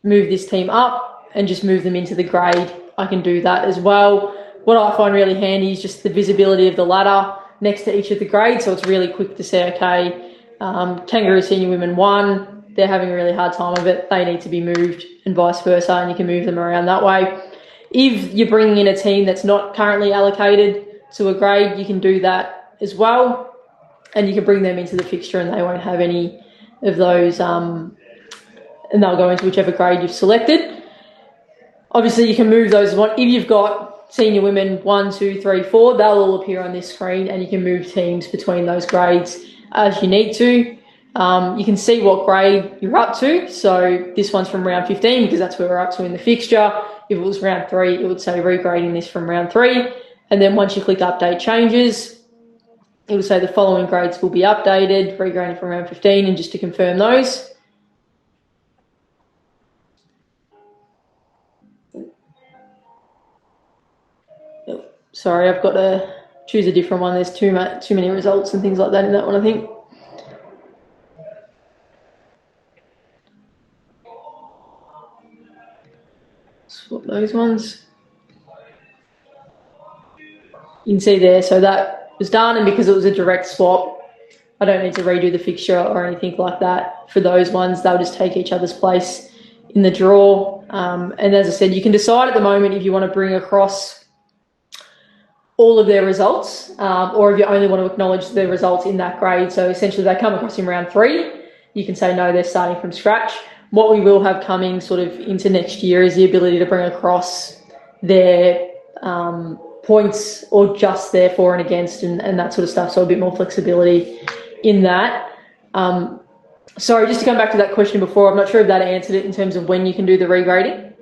move this team up and just move them into the grade, I can do that as well. What I find really handy is just the visibility of the ladder next to each of the grades. So it's really quick to say, okay, Kangaroo Senior Women 1, they're having a really hard time of it. They need to be moved, and vice versa, and you can move them around that way. If you're bringing in a team that's not currently allocated to a grade, you can do that as well, and you can bring them into the fixture and they won't have any of those, and they'll go into whichever grade you've selected. Obviously, you can move those. If you've got senior women 1, 2, 3, 4, they'll all appear on this screen, and you can move teams between those grades as you need to. You can see what grade you're up to. So this one's from round 15 because that's where we're up to in the fixture. If it was round 3, it would say regrading this from round 3. And then once you click update changes, it will say the following grades will be updated, regrading from round 15, and just to confirm those. Sorry, I've got to choose a different one. There's too many results and things like that in that one, I think. Swap those ones. You can see there, so that was done, and because it was a direct swap, I don't need to redo the fixture or anything like that for those ones. They'll just take each other's place in the draw. And as I said, you can decide at the moment if you want to bring across all of their results, or if you only want to acknowledge the results in that grade. So essentially they come across in round 3. You can say, no, they're starting from scratch. What we will have coming sort of into next year is the ability to bring across their points or just their for and against and that sort of stuff. So a bit more flexibility in that. Sorry, just to come back to that question before, I'm not sure if that answered it in terms of when you can do the regrading.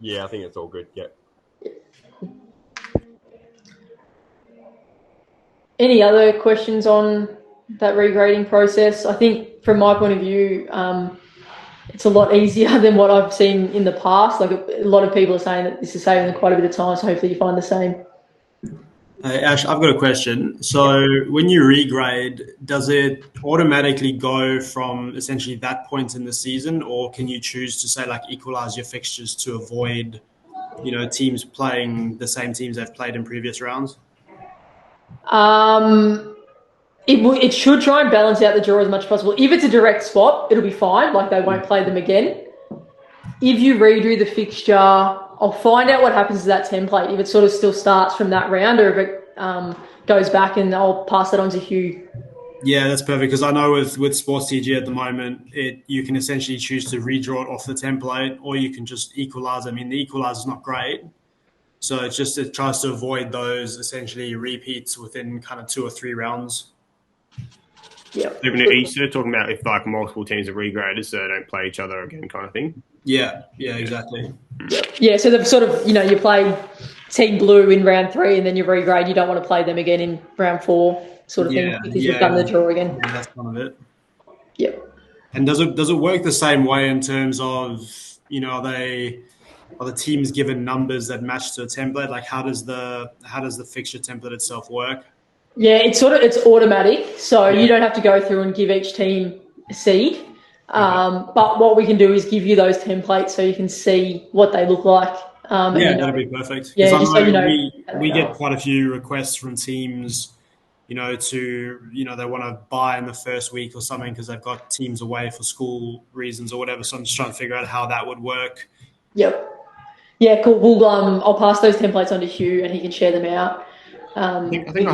Yeah, I think it's all good. Yeah. Any other questions on that regrading process? I think from my point of view, it's a lot easier than what I've seen in the past. Like a lot of people are saying that this is saving them quite a bit of time, so hopefully you find the same. Ash, I've got a question. So when you regrade, does it automatically go from essentially that point in the season, or can you choose to say like equalize your fixtures to avoid, teams playing the same teams they've played in previous rounds? It should try and balance out the draw as much as possible. If it's a direct swap, it'll be fine. Like they won't play them again. If you redo the fixture, I'll find out what happens to that template. If it sort of still starts from that round, or if it goes back, and I'll pass that on to Hugh. Yeah, that's perfect. Because I know with Sports TG at the moment, you can essentially choose to redraw it off the template, or you can just equalize. I mean, the equalizer is not great, so it tries to avoid those essentially repeats within kind of 2 or 3 rounds. Yeah. Even Easter, talking about if like multiple teams are regraded, so they don't play each other again, kind of thing. Yeah, exactly. Yeah, so they've sort of, you play Team Blue in round 3, and then you regrade. You don't want to play them again in round 4, sort of thing, because you've done the draw again. Yeah, that's one of it. Yep. And does it work the same way in terms of, are the teams given numbers that match to a template? Like how does the fixture template itself work? Yeah, it's automatic, so you don't have to go through and give each team a seed. But what we can do is give you those templates so you can see what they look like. That'd be perfect. Yeah, just so we get quite a few requests from teams, they want to buy in the first week or something because they've got teams away for school reasons or whatever. So I'm just trying to figure out how that would work. Yep. Yeah, cool. Well, I'll pass those templates on to Hugh, and he can share them out. I think I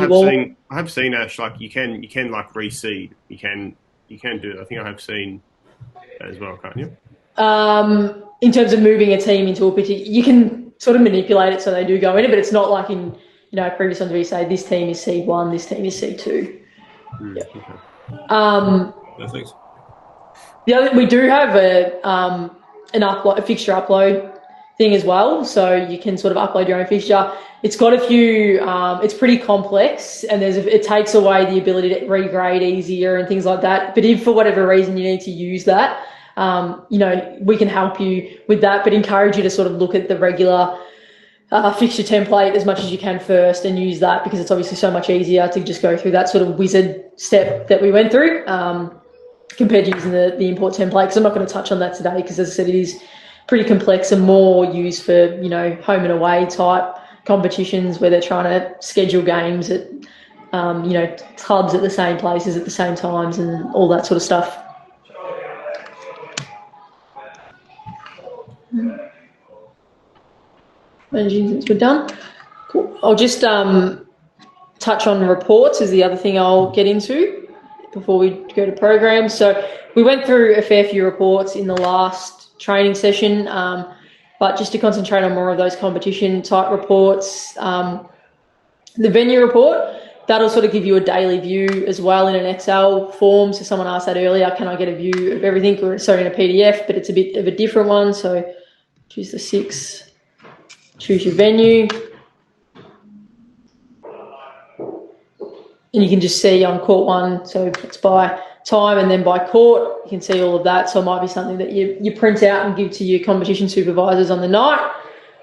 have seen Ash, like you can like reseed. You can do it. I think I have seen that as well, can't you? In terms of moving a team into a particular, you can sort of manipulate it so they do go in it, but it's not like in previous ones where you say this team is seed 1, this team is seed 2. Yeah. Okay. Perfect. We do have a fixture upload thing as well, so you can sort of upload your own fixture. It's got a few. It's pretty complex, and it takes away the ability to regrade easier and things like that. But if for whatever reason you need to use that, we can help you with that. But encourage you to sort of look at the regular fixture template as much as you can first, and use that because it's obviously so much easier to just go through that sort of wizard step that we went through compared to using the import template. Because I'm not going to touch on that today because, as I said, it is pretty complex and more used for home and away type competitions where they're trying to schedule games at clubs at the same places at the same times and all that sort of stuff. Since we're done, cool. I'll just touch on reports is the other thing I'll get into before we go to programs. So we went through a fair few reports in the last training session, but just to concentrate on more of those competition type reports, the venue report, that'll sort of give you a daily view as well in an Excel form. So someone asked that earlier, can I get a view of everything? In a PDF, but it's a bit of a different one. So choose the 6, choose your venue. And you can just see on court 1, so it's by time and then by court, you can see all of that. So it might be something that you print out and give to your competition supervisors on the night,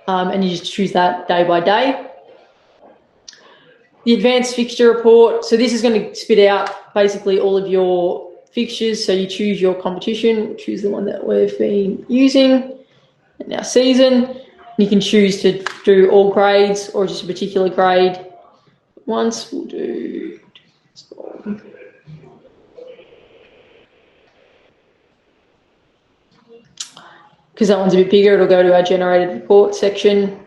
and you just choose that day by day. The advanced fixture report, so this is going to spit out basically all of your fixtures. So you choose your competition, choose the one that we've been using in our season. You can choose to do all grades or just a particular grade. Once we'll do, because that one's a bit bigger, it'll go to our generated report section.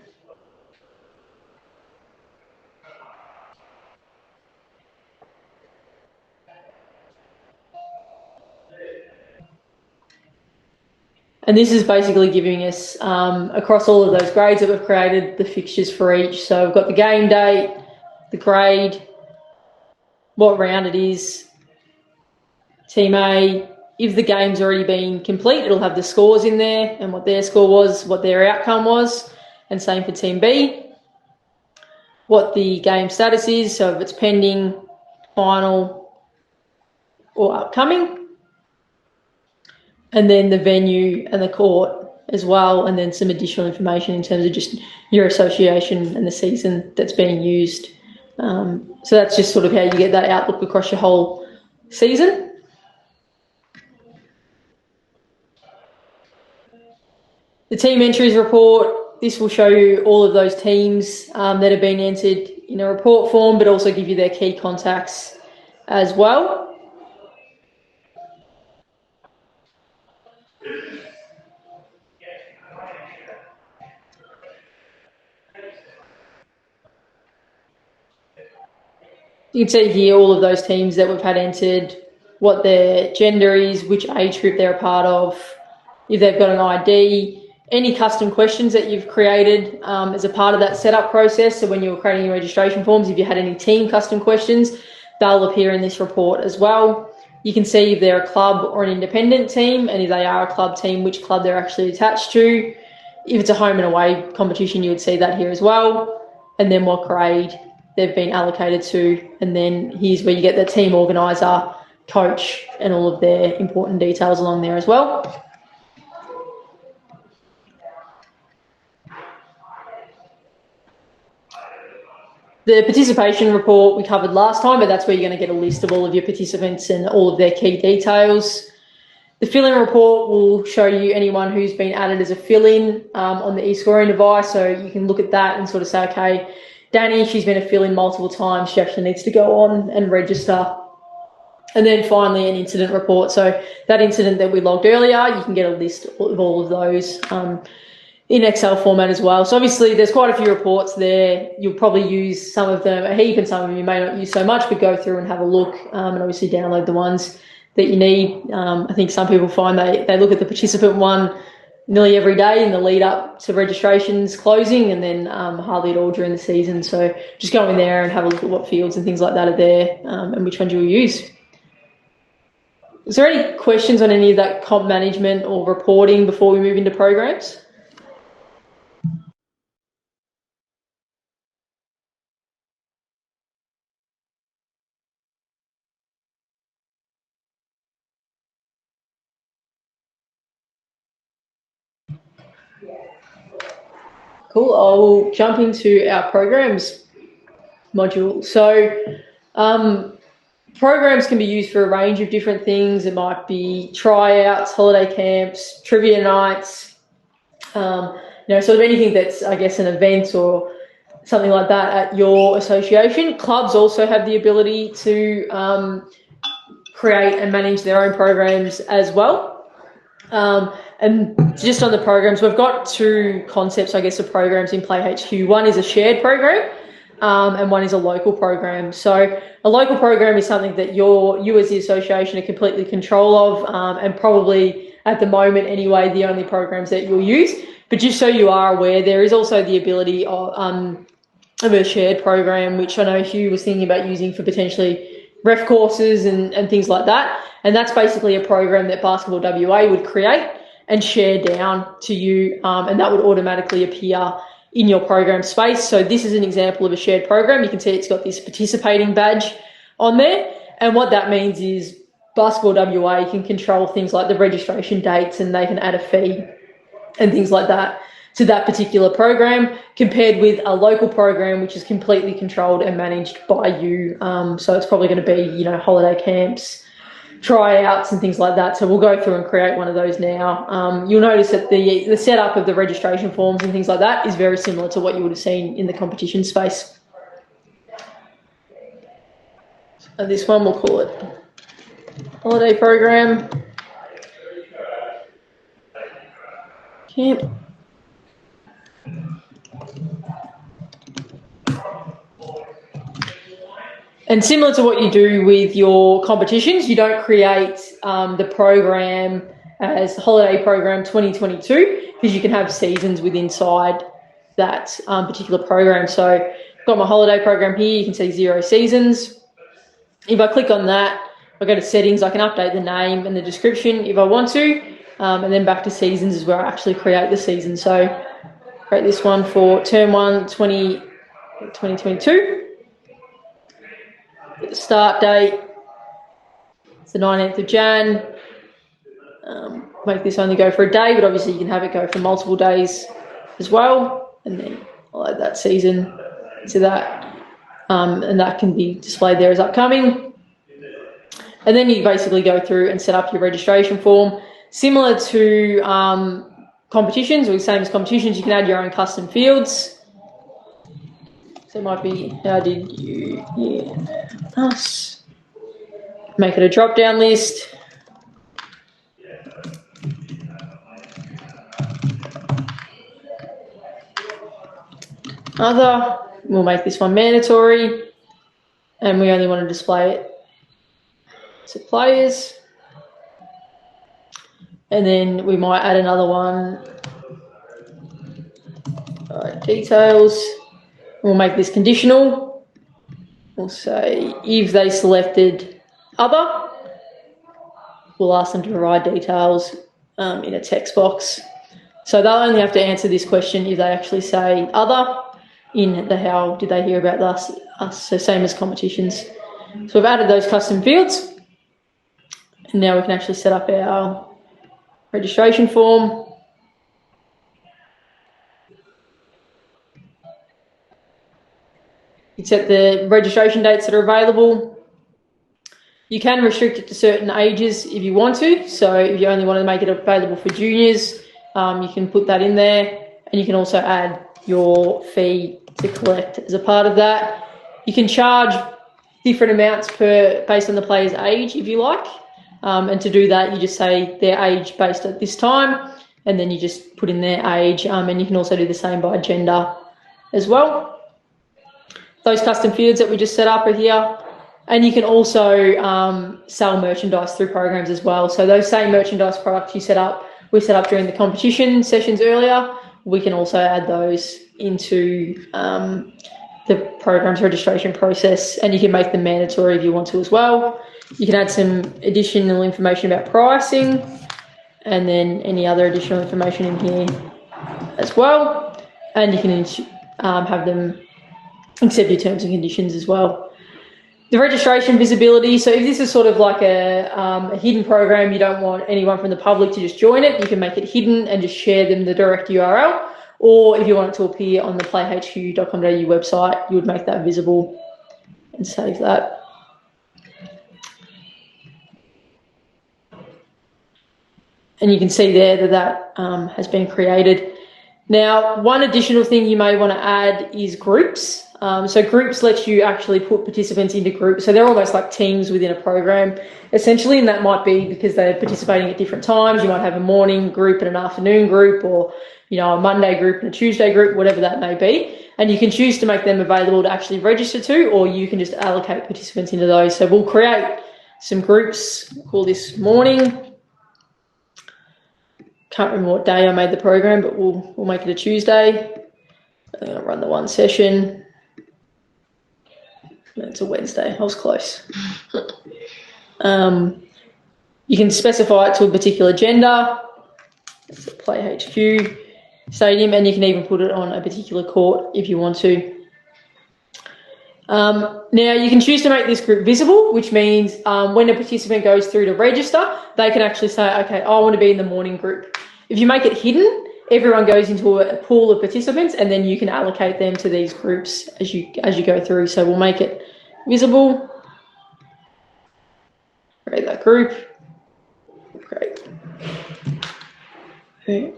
And this is basically giving us, across all of those grades that we've created, the fixtures for each. So we've got the game date, the grade, what round it is, Team A. If the game's already been complete, it'll have the scores in there and what their score was, what their outcome was, and same for Team B. What the game status is, so if it's pending, final, or upcoming. And then the venue and the court as well, and then some additional information in terms of just your association and the season that's being used. So that's just sort of how you get that outlook across your whole season. The team entries report, this will show you all of those teams that have been entered in a report form, but also give you their key contacts as well. You can see here all of those teams that we've had entered, what their gender is, which age group they're a part of, if they've got an ID, any custom questions that you've created as a part of that setup process. So when you're creating your registration forms, if you had any team custom questions, they'll appear in this report as well. You can see if they're a club or an independent team, and if they are a club team, which club they're actually attached to. If it's a home and away competition, you would see that here as well. And then what grade they've been allocated to. And then here's where you get the team organiser, coach, and all of their important details along there as well. The participation report we covered last time, but that's where you're going to get a list of all of your participants and all of their key details. The fill-in report will show you anyone who's been added as a fill-in on the e-scoring device, so you can look at that and sort of say, okay, Danny, she's been a fill-in multiple times, she actually needs to go on and register. And then finally an incident report. So that incident that we logged earlier, you can get a list of all of those in Excel format as well. So obviously there's quite a few reports there. You'll probably use some of them a heap and some of them you may not use so much, but go through and have a look and obviously download the ones that you need. I think some people find they look at the participant one nearly every day in the lead up to registrations closing, and then hardly at all during the season. So just go in there and have a look at what fields and things like that are there and which ones you'll use. Is there any questions on any of that comp management or reporting before we move into programs? Cool. I will jump into our programs module. So programs can be used for a range of different things. It might be tryouts, holiday camps, trivia nights, sort of anything that's, I guess, an event or something like that at your association. Clubs also have the ability to create and manage their own programs as well. And just on the programs, we've got two concepts, I guess, of programs in PlayHQ. One is a shared program, and one is a local program. So a local program is something that you as the association are completely control of, and probably at the moment anyway, the only programs that you'll use. But just so you are aware, there is also the ability of a shared program, which I know Hugh was thinking about using for potentially ref courses and things like that. And that's basically a program that Basketball WA would create and share down to you, and that would automatically appear in your program space. So this is an example of a shared program. You can see it's got this participating badge on there. And what that means is Basketball WA can control things like the registration dates, and they can add a fee and things like that to that particular program, compared with a local program, which is completely controlled and managed by you. So it's probably going to be, holiday camps, tryouts and things like that. So we'll go through and create one of those now. You'll notice that the setup of the registration forms and things like that is very similar to what you would have seen in the competition space. So this one, we'll call it holiday program. Camp. And similar to what you do with your competitions, you don't create the program as Holiday Program 2022, because you can have seasons within inside that particular program. So I've got my holiday program here. You can see 0 seasons. If I click on that, I go to settings, I can update the name and the description if I want to, and then back to seasons is where I actually create the season. So create this one for Term 1 2022. The start date, it's the 19th of Jan. Make this only go for a day, but obviously you can have it go for multiple days as well. And then I'll add that season to that. and that can be displayed there as upcoming. And then you basically go through and set up your registration form. Similar to competitions, or the same as competitions, you can add your own custom fields. So it might be, how did you hear us? Make it a drop-down list. Other, we'll make this one mandatory, and we only want to display it to players. And then we might add another one, details. We'll make this conditional. We'll say if they selected other, we'll ask them to provide details in a text box. So they'll only have to answer this question if they actually say other in the how did they hear about us, so same as competitions. So we've added those custom fields, and now we can actually set up our registration form. You set the registration dates that are available. You can restrict it to certain ages if you want to. So if you only want to make it available for juniors, you can put that in there, and you can also add your fee to collect as a part of that. You can charge different amounts based on the player's age if you like, and to do that you just say their age based at this time, and then you just put in their age, and you can also do the same by gender as well. Those custom fields that we just set up are here, and you can also sell merchandise through programs as well. So those same merchandise products we set up during the competition sessions earlier, we can also add those into the program's registration process, and you can make them mandatory if you want to as well. You can add some additional information about pricing, and then any other additional information in here as well, and you can have them accept your terms and conditions as well. The registration visibility, so if this is sort of like a hidden program, you don't want anyone from the public to just join it, you can make it hidden and just share them the direct URL. Or if you want it to appear on the playhq.com.au website, you would make that visible and save that. And you can see there that has been created. Now, one additional thing you may want to add is groups. So groups lets you actually put participants into groups. So they're almost like teams within a program, essentially, and that might be because they're participating at different times. You might have a morning group and an afternoon group, or a Monday group and a Tuesday group, whatever that may be. And you can choose to make them available to actually register to, or you can just allocate participants into those. So we'll create some groups. We'll call this morning. Can't remember what day I made the program, but we'll make it a Tuesday. I'm going to run the one session. It's a Wednesday. I was close. You can specify it to a particular gender. It's a PlayHQ stadium, and you can even put it on a particular court if you want to. Now, you can choose to make this group visible, which means when a participant goes through to register, they can actually say, okay, I want to be in the morning group. If you make it hidden, everyone goes into a pool of participants, and then you can allocate them to these groups as you go through. So we'll make it visible. Create that group. Great. Okay.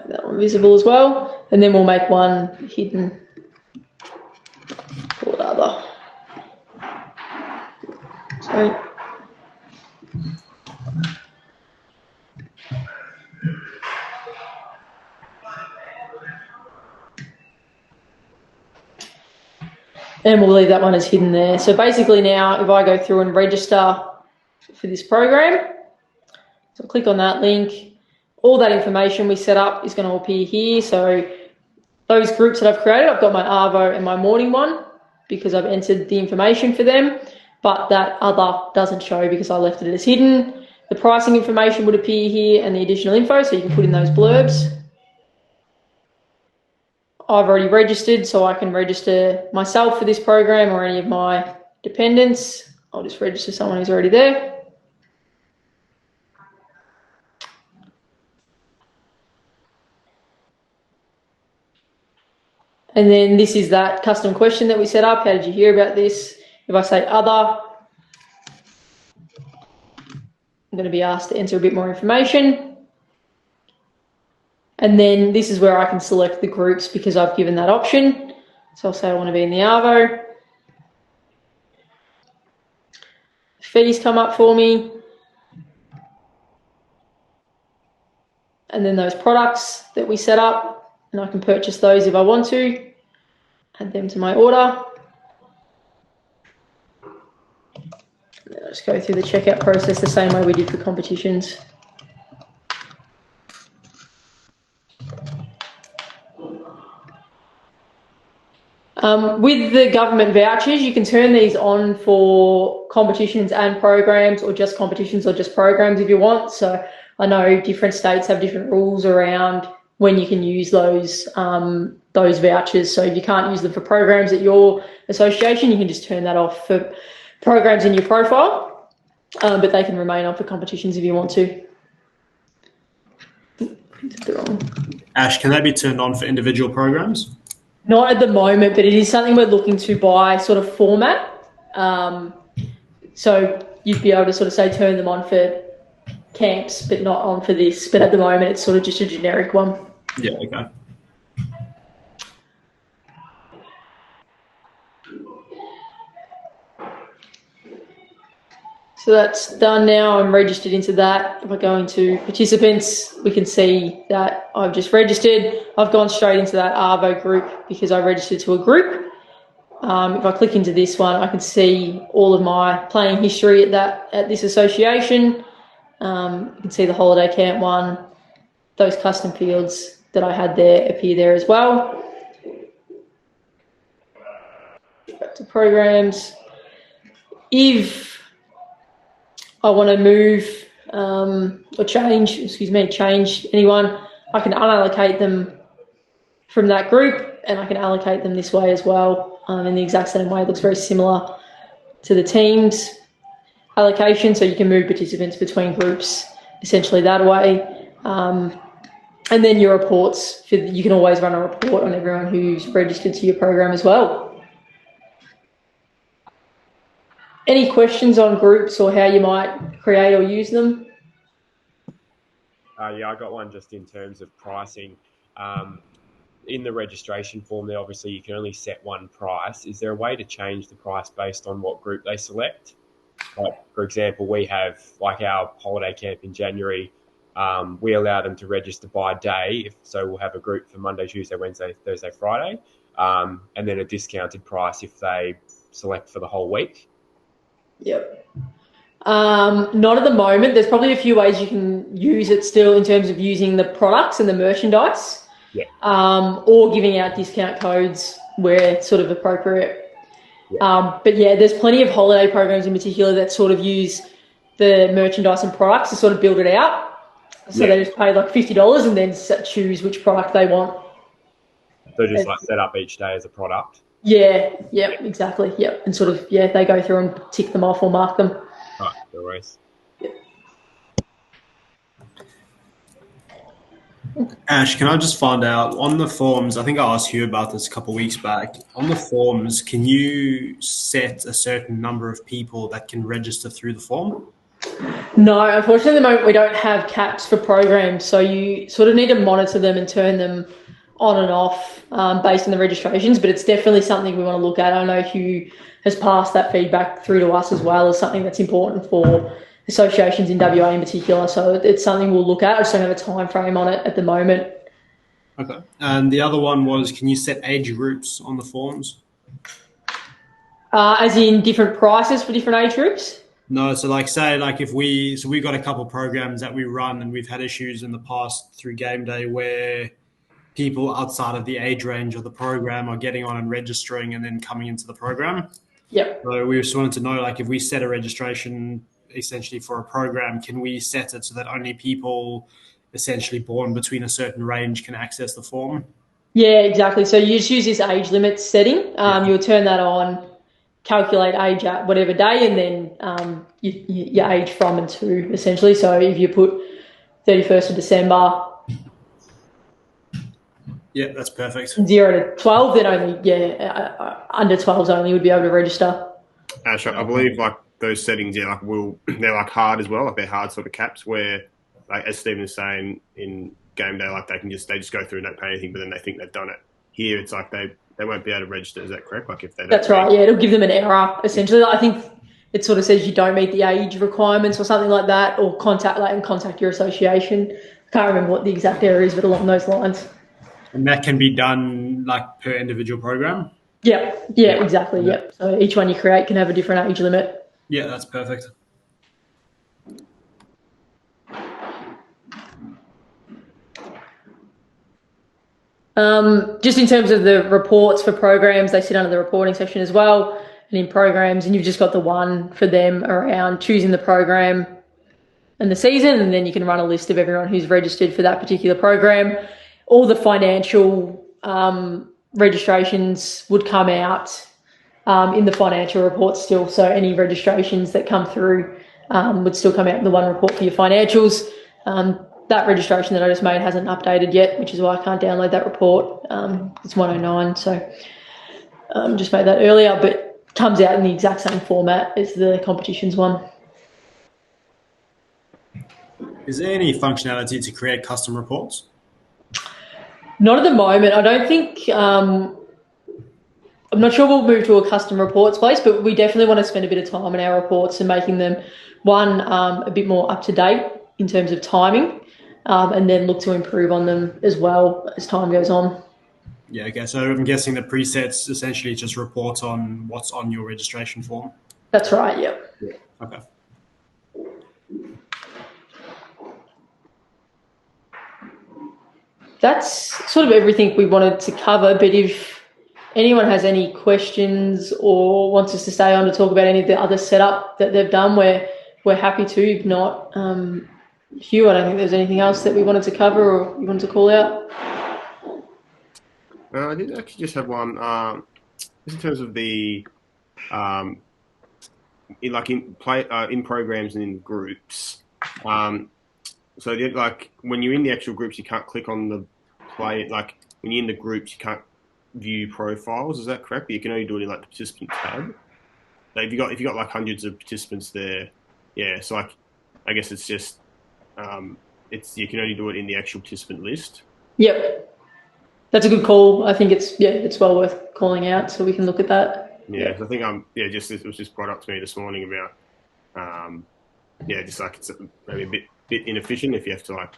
That one visible as well, and then we'll make one hidden. Call it other. So and we'll leave that one as hidden there. So basically now, if I go through and register for this program, so click on that link. All that information we set up is going to appear here. So those groups that I've created, I've got my Arvo and my morning one because I've entered the information for them, but that other doesn't show because I left it as hidden. The pricing information would appear here and the additional info, so you can put in those blurbs. I've already registered, so I can register myself for this program or any of my dependents. I'll just register someone who's already there. And then this is that custom question that we set up. How did you hear about this? If I say other, I'm going to be asked to enter a bit more information. And then this is where I can select the groups because I've given that option. So I'll say I want to be in the Arvo. Fees come up for me. And then those products that we set up, and I can purchase those if I want to, add them to my order. And then I'll just go through the checkout process the same way we did for competitions. With the government vouchers, you can turn these on for competitions and programs, or just competitions or just programs if you want. So I know different states have different rules around when you can use those vouchers. So if you can't use them for programs at your association, you can just turn that off for programs in your profile, but they can remain on for competitions if you want to. Ash, can they be turned on for individual programs? Not at the moment, but it is something we're looking to buy sort of format. So you'd be able to sort of say turn them on for camps, but not on for this. But at the moment, it's sort of just a generic one. Yeah, okay. So that's done now. I'm registered into that. If I go into participants, we can see that I've just registered. I've gone straight into that Arvo group because I registered to a group. If I click into this one, I can see all of my playing history at this association. You can see the holiday camp one. Those custom fields that I had there appear there as well. Back to programs. If I want to move or change anyone, I can unallocate them from that group, and I can allocate them this way as well in the exact same way. It looks very similar to the teams allocation, so you can move participants between groups essentially that way. And then your reports, you can always run a report on everyone who's registered to your program as well. Any questions on groups or how you might create or use them? Yeah, I got one just in terms of pricing. In the registration form there, obviously you can only set one price. Is there a way to change the price based on what group they select? Like, for example, we have like our holiday camp in January. We allow them to register by day. So we'll have a group for Monday, Tuesday, Wednesday, Thursday, Friday, and then a discounted price if they select for the whole week. Yep. Not at the moment. There's probably a few ways you can use it still in terms of using the products and the merchandise, or giving out discount codes where it's sort of appropriate. But yeah, there's plenty of holiday programs in particular that sort of use the merchandise and products to sort of build it out. So they just pay like $50 and then choose which product they want. So just like set up each day as a product. Yeah, yep, exactly, yep. And sort of, they go through and tick them off or mark them. Right, no worries. Ash, can I just find out, on the forms, I think I asked you about this a couple of weeks back, on the forms, can you set a certain number of people that can register through the form? No, unfortunately at the moment we don't have caps for programs, so you sort of need to monitor them and turn them on and off based on the registrations, but it's definitely something we want to look at. I know Hugh has passed that feedback through to us as well as something that's important for associations in WA in particular, so it's something we'll look at. I just don't have a time frame on it at the moment. Okay. And the other one was, can you set age groups on the forms? As in different prices for different age groups? No, so like say like if we've got a couple of programs that we run and we've had issues in the past through game day where people outside of the age range of the program are getting on and registering and then coming into the program. Yep. So we just wanted to know, like, if we set a registration essentially for a program, can we set it so that only people essentially born between a certain range can access the form? Yeah, exactly. So you just use this age limit setting. You'll turn that on, calculate age at whatever day, and then you age from and to, essentially. So if you put 31st of December Yeah, that's perfect. 0 to 12, then only, under 12s only would be able to register. Ash, I believe like those settings, they're like hard as well, like they're hard sort of caps where, like as Stephen was saying in game day, like they just go through and don't pay anything, but then they think they've done it. Here, it's like they won't be able to register. Is that correct? Like if they don't That's right. Yeah, it'll give them an error essentially. I think it sort of says you don't meet the age requirements or something like that, or contact your association. I can't remember what the exact error is, but along those lines. And that can be done like per individual program? Yeah, exactly. Yeah. Yep. So each one you create can have a different age limit. Yeah, that's perfect. Just in terms of the reports for programs, they sit under the reporting section as well. And in programs, and you've just got the one for them around choosing the program and the season, and then you can run a list of everyone who's registered for that particular program. All the financial registrations would come out in the financial report still. So any registrations that come through would still come out in the one report for your financials. That registration that I just made hasn't updated yet, which is why I can't download that report. It's 109, so just made that earlier, but comes out in the exact same format as the competitions one. Is there any functionality to create custom reports? Not at the moment. I don't think, I'm not sure we'll move to a custom reports place, but we definitely want to spend a bit of time in our reports and making them, one, a bit more up to date in terms of timing, and then look to improve on them as well as time goes on. Yeah, okay. So I'm guessing the presets essentially just report on what's on your registration form? That's right, yeah. Okay. That's sort of everything we wanted to cover, but if anyone has any questions or wants us to stay on to talk about any of the other setup that they've done, we're happy to. If not, Hugh, I don't think there's anything else that we wanted to cover or you wanted to call out. I did actually just have one. Just in terms of the in programs and in groups. So like when you're in the actual groups, you can't click on the play. Like when you're in the groups, you can't view profiles. Is that correct? But you can only do it in like the participant tab. So if you got like hundreds of participants there, yeah. So like I guess it's just you can only do it in the actual participant list. Yep. That's a good call. I think it's well worth calling out, so we can look at that. Yeah, I think it was just brought up to me this morning about just like it's maybe a bit inefficient if you have to like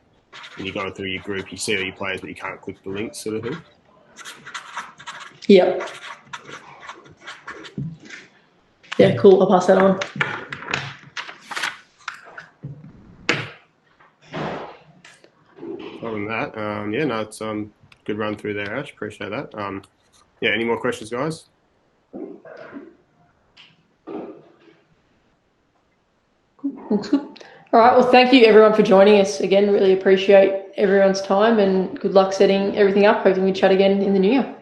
when you're going through your group, you see all your players, but you can't click the links, sort of thing. Yep. Yeah, cool. I'll pass that on. Other than that, it's good run through there, Ash. Appreciate that. Any more questions, guys? Looks good. All right. Well, thank you everyone for joining us again. Really appreciate everyone's time and good luck setting everything up. Hopefully we chat again in the new year.